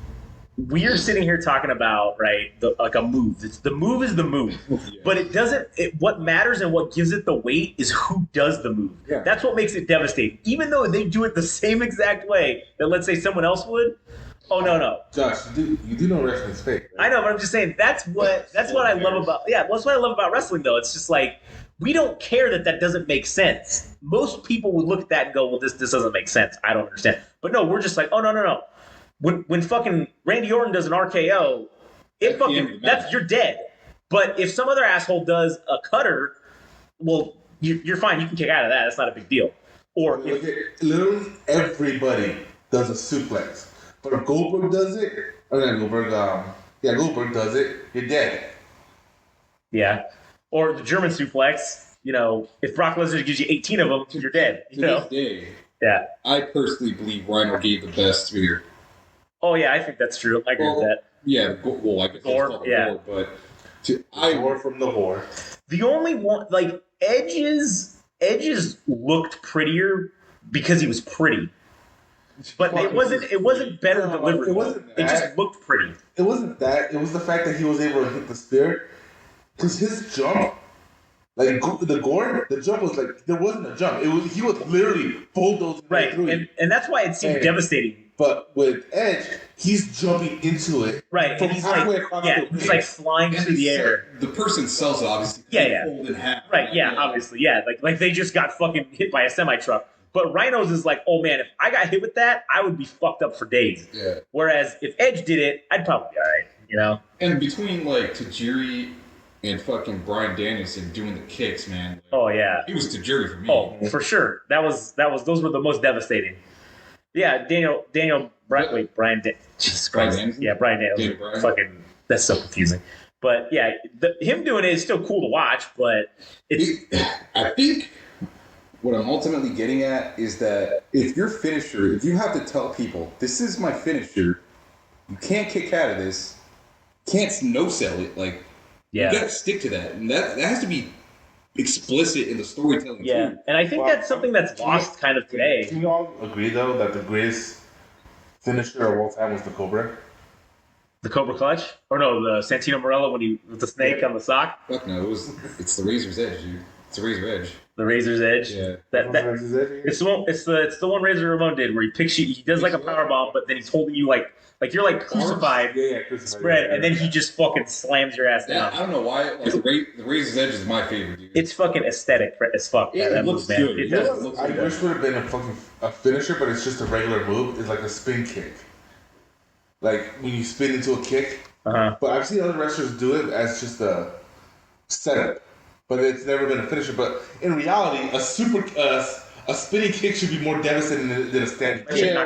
we're sitting here talking about, right, a move. The move is the move. But it doesn't, what matters and what gives it the weight is who does the move. Yeah. That's what makes it devastating. Even though they do it the same exact way that, let's say, someone else would. Oh, no. Josh, you do know wrestling's fake, right? I know, but I'm just saying that's what I love about that's what I love about wrestling though. It's just like we don't care that doesn't make sense. Most people would look at that and go, "Well, this doesn't make sense. I don't understand." But no, we're just like, "Oh no. When fucking Randy Orton does an RKO, you're dead." But if some other asshole does a cutter, well, you're fine. You can kick out of that. That's not a big deal. Or literally everybody does a suplex. But if Goldberg does it, Goldberg does it, you're dead. Yeah. Or the German suplex, if Brock Lesnar gives you 18 of them, you're dead. To this day, yeah. I personally believe Rhino gave the best spear. Oh, yeah, I think that's true. I agree with that. Yeah, I guess Gore, it's called yeah. Gore, but Gore from the Whore. The only one, Edge's looked prettier because he was pretty. But it wasn't better delivered. It just looked pretty. It wasn't that. It was the fact that he was able to hit the spear. Because his jump, the jump was there wasn't a jump. He was literally bulldozing right through it. And that's why it seemed devastating. But with Edge, he's jumping into it. Right. And he's flying through the air. The person sells it, obviously. Yeah. Fold in half. Right, yeah, obviously. Yeah. Like they just got fucking hit by a semi-truck. But Rhino's is like, oh man, if I got hit with that, I would be fucked up for days. Yeah. Whereas if Edge did it, I'd probably be all right, And between Tajiri and fucking Bryan Danielson doing the kicks, man. Oh yeah. It was Tajiri for me. Oh, for sure. Those were the most devastating. Yeah, Daniel Bryan Jesus Christ. Danielson? Yeah, Bryan Danielson. Fucking that's so confusing. But yeah, him doing it is still cool to watch, but I think what I'm ultimately getting at is that if you have to tell people, this is my finisher, you can't kick out of this, can't no-sell it, you gotta stick to that. And that has to be explicit in the storytelling too. Yeah, and I think that's something that's lost kind of today. Can you all agree, though, that the greatest finisher of all time was the Cobra? The Cobra Clutch? Or no, the Santino Marella with the snake on the sock? Fuck no, it's the Razor's Edge, dude. It's the Razor Edge. The Razor's Edge? Yeah. It's the one Razor Ramon did where he picks you, he does a power bomb, but then he's holding you like you're crucified, spread, and then he just fucking slams your ass down. I don't know why. The Razor's Edge is my favorite, dude. It's fucking aesthetic as fuck. It looks good. It does. I wish would have been a finisher, but it's just a regular move. It's like a spin kick. Like when you spin into a kick. Uh-huh. But I've seen other wrestlers do it as just a setup. But it's never been a finisher. But in reality, a spinning kick should be more devastating than a standing kick.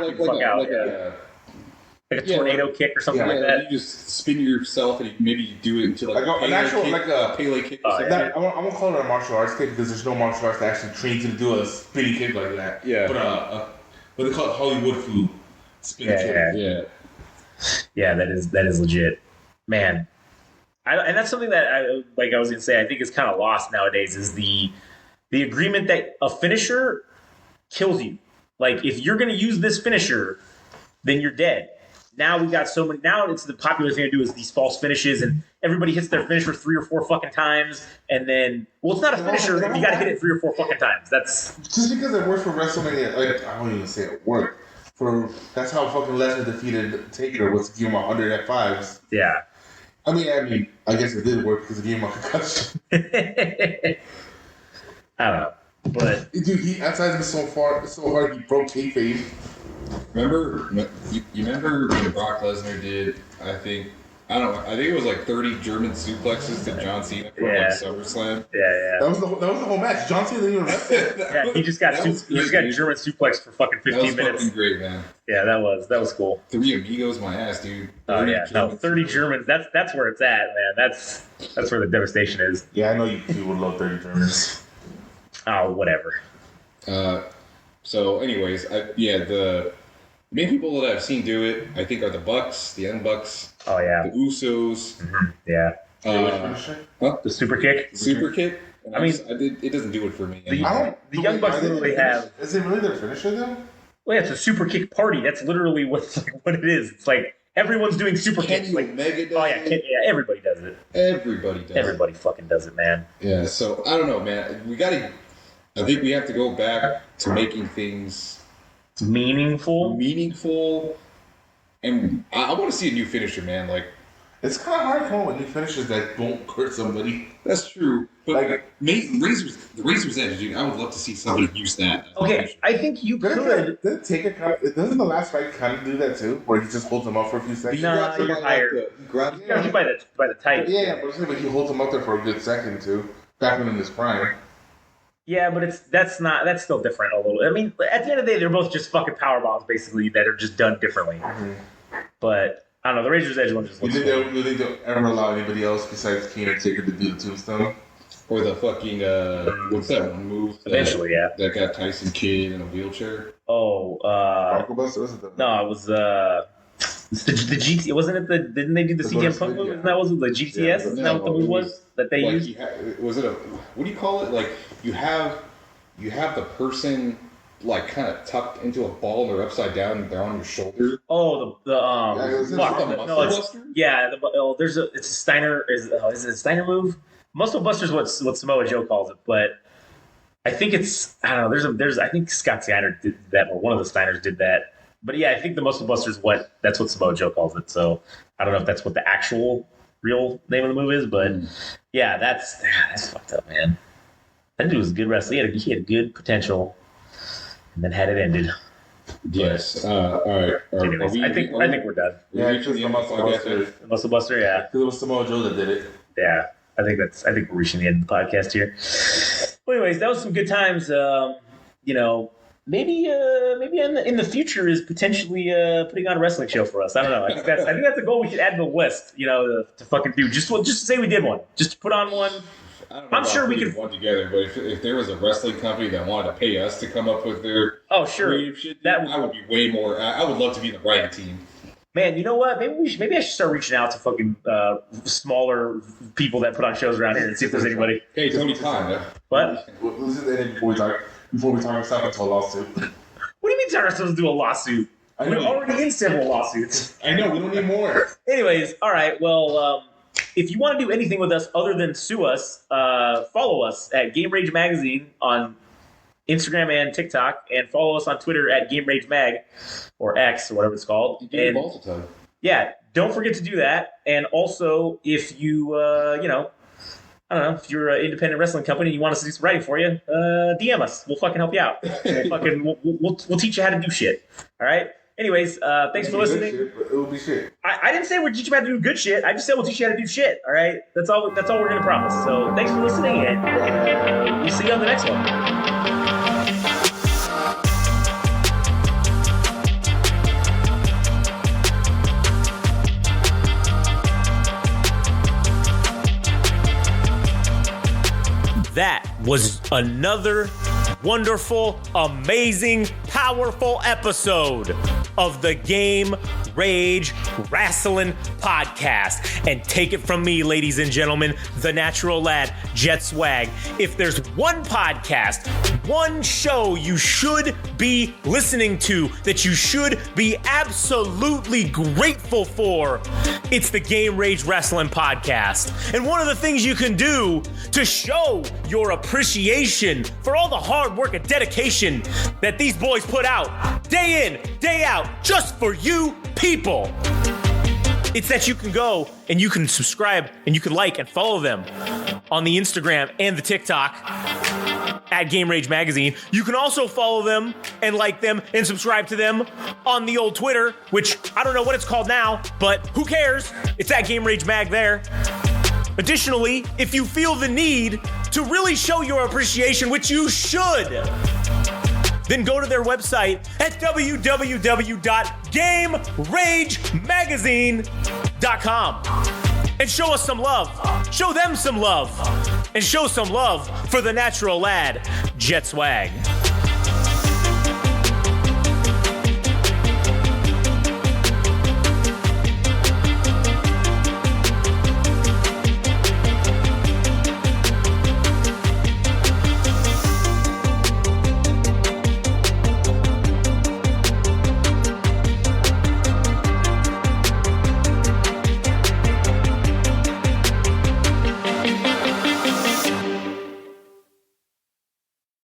Like a tornado kick or something like that. You just spin yourself and maybe you do it into an actual Pele kick. I won't call it a martial arts kick because there's no martial arts that actually trains you to do a spinning kick like that. Yeah. But they call it Hollywood food spinning kick. Yeah, that is legit, man. And that's something that I was gonna say. I think is kind of lost nowadays. Is the agreement that a finisher kills you. Like if you're gonna use this finisher, then you're dead. Now we got so many. Now it's the popular thing to do is these false finishes, and everybody hits their finisher 3 or 4 fucking times, and then it's not a finisher if you got to hit it 3 or 4 fucking times. That's just because it works for WrestleMania. I don't even say it worked. That's how fucking Lesnar defeated Taker was to give him 100 F5s. Yeah. I mean, I guess it did work because it gave him a concussion. I don't know, but dude, he outside him so hard he broke kayfabe. You remember when Brock Lesnar did? I think I don't know. I think it was like 30 German suplexes to John Cena from like SummerSlam. Yeah. That was the whole match. John Cena didn't even wrestle. Yeah, he just got German suplex for fucking 15 minutes. That was fucking great, man. Yeah, that was cool. 3 amigos, my ass, dude. Oh yeah, 30 Germans. That's where it's at, man. That's where the devastation is. Yeah, I know you would love 30 Germans. Oh, whatever. So, anyways, the main people that I've seen do it, I think, are the Bucks, the Young Bucks. Oh yeah. The Usos. Mm-hmm. Yeah. The super kick. Super kick. And I mean, it doesn't do it for me. The Young Bucks literally have. Is it really their finisher though? Well, yeah, it's a super kick party. That's literally what it is. It's like everyone's doing super kicks. Like Omega does everybody does it. Everybody Fucking does it, man. Yeah. So I don't know, man. I think we have to go back to making things meaningful, and I want to see a new finisher, man. Like, it's kind of hard to come up with new finishers that don't hurt somebody. That's true. But like the Razor's Edge, dude, I would love to see somebody use that. Okay, I think you could. Doesn't the last fight kind of do that too, where he just holds him up for a few seconds? Nah, you're tired. You got you by the tight. Yeah, but he holds him up there for a good second too, back when in his prime. Yeah, but that's still different a little. I mean, at the end of the day, they're both just fucking power bombs, basically, that are just done differently. Mm-hmm. But I don't know, the Razor's Edge one just looks. You think they'll ever allow anybody else besides Kane or Taker to do the tombstone? Or the fucking what's that one move? Eventually, yeah. That got Tyson Kidd in a wheelchair. Oh, Bronco Buster, was it? No, it was the GT. Wasn't it the? Didn't they do the CM Punk move? Isn't that was it the GTS? Isn't that what the move was that they used? Was it a? What do you call it? Like you have the person like kind of tucked into a ball and they're upside down and they're on your shoulder. Oh, It's a Steiner. Is it a Steiner move? Muscle Buster's what Samoa Joe calls it, but I think it's I don't know. There's I think Scott Steiner did that, or one of the Steiners did that. But yeah, I think the Muscle Buster's that's what Samoa Joe calls it. So I don't know if that's what the actual real name of the move is, but yeah, that's fucked up, man. That dude was a good wrestler. He had good potential, and then had it ended. Yes. All right. Anyways, I think we're done. Yeah, it's just the Muscle Buster. The Muscle Buster, yeah. Because it was Samoa Joe that did it. Yeah, I think we're reaching the end of the podcast here. Well, anyways, that was some good times. Maybe in the future is potentially putting on a wrestling show for us. I don't know. I think that's a goal we should add to the list. To fucking do just to say we did one. Just to put on one. I'm sure we could one together. But if there was a wrestling company that wanted to pay us to come up with their creative shit, I would be way more. I would love to be in the writing team. Man, you know what? Maybe I should start reaching out to fucking smaller people that put on shows around here and see if there's anybody. Hey, Tony Khan. What? Before we talk ourselves into a lawsuit. What do you mean turn ourselves into a lawsuit? We're already in several lawsuits. I know, we don't need more. Anyways, all right. Well, if you want to do anything with us other than sue us, follow us at Game Rage Magazine on Instagram and TikTok, and follow us on Twitter at Game Rage Mag or X or whatever it's called. Yeah, don't forget to do that. And also, if you, I don't know, if you're an independent wrestling company and you want us to do some writing for you, DM us. We'll fucking help you out. We'll teach you how to do shit. All right? Anyways, thanks for listening. Shit, but it will be shit. I didn't say we'll teach you how to do good shit. I just said we'll teach you how to do shit. All right? That's all we're going to promise. So thanks for listening, and we'll see you on the next one. That was another wonderful, amazing, powerful episode of the Game Rage Wrasslin podcast. And take it from me, ladies and gentlemen, the natural lad, Jet Swag. If there's one podcast, one show you should be listening to, that you should be absolutely grateful for, it's the Game Rage Wrasslin podcast. And one of the things you can do to show your appreciation for all the hard work and dedication that these boys put out day in, day out, just for you people, it's that you can go and you can subscribe and you can like and follow them on the Instagram and the TikTok at Game Rage Magazine. You can also follow them and like them and subscribe to them on the old Twitter, which I don't know what it's called now, but who cares? It's at Game Rage Mag there. Additionally, if you feel the need to really show your appreciation, which you should, then go to their website at www.GameRageMagazine.com and show us some love. Show them some love. And show some love for the natural lad, Jet Swag.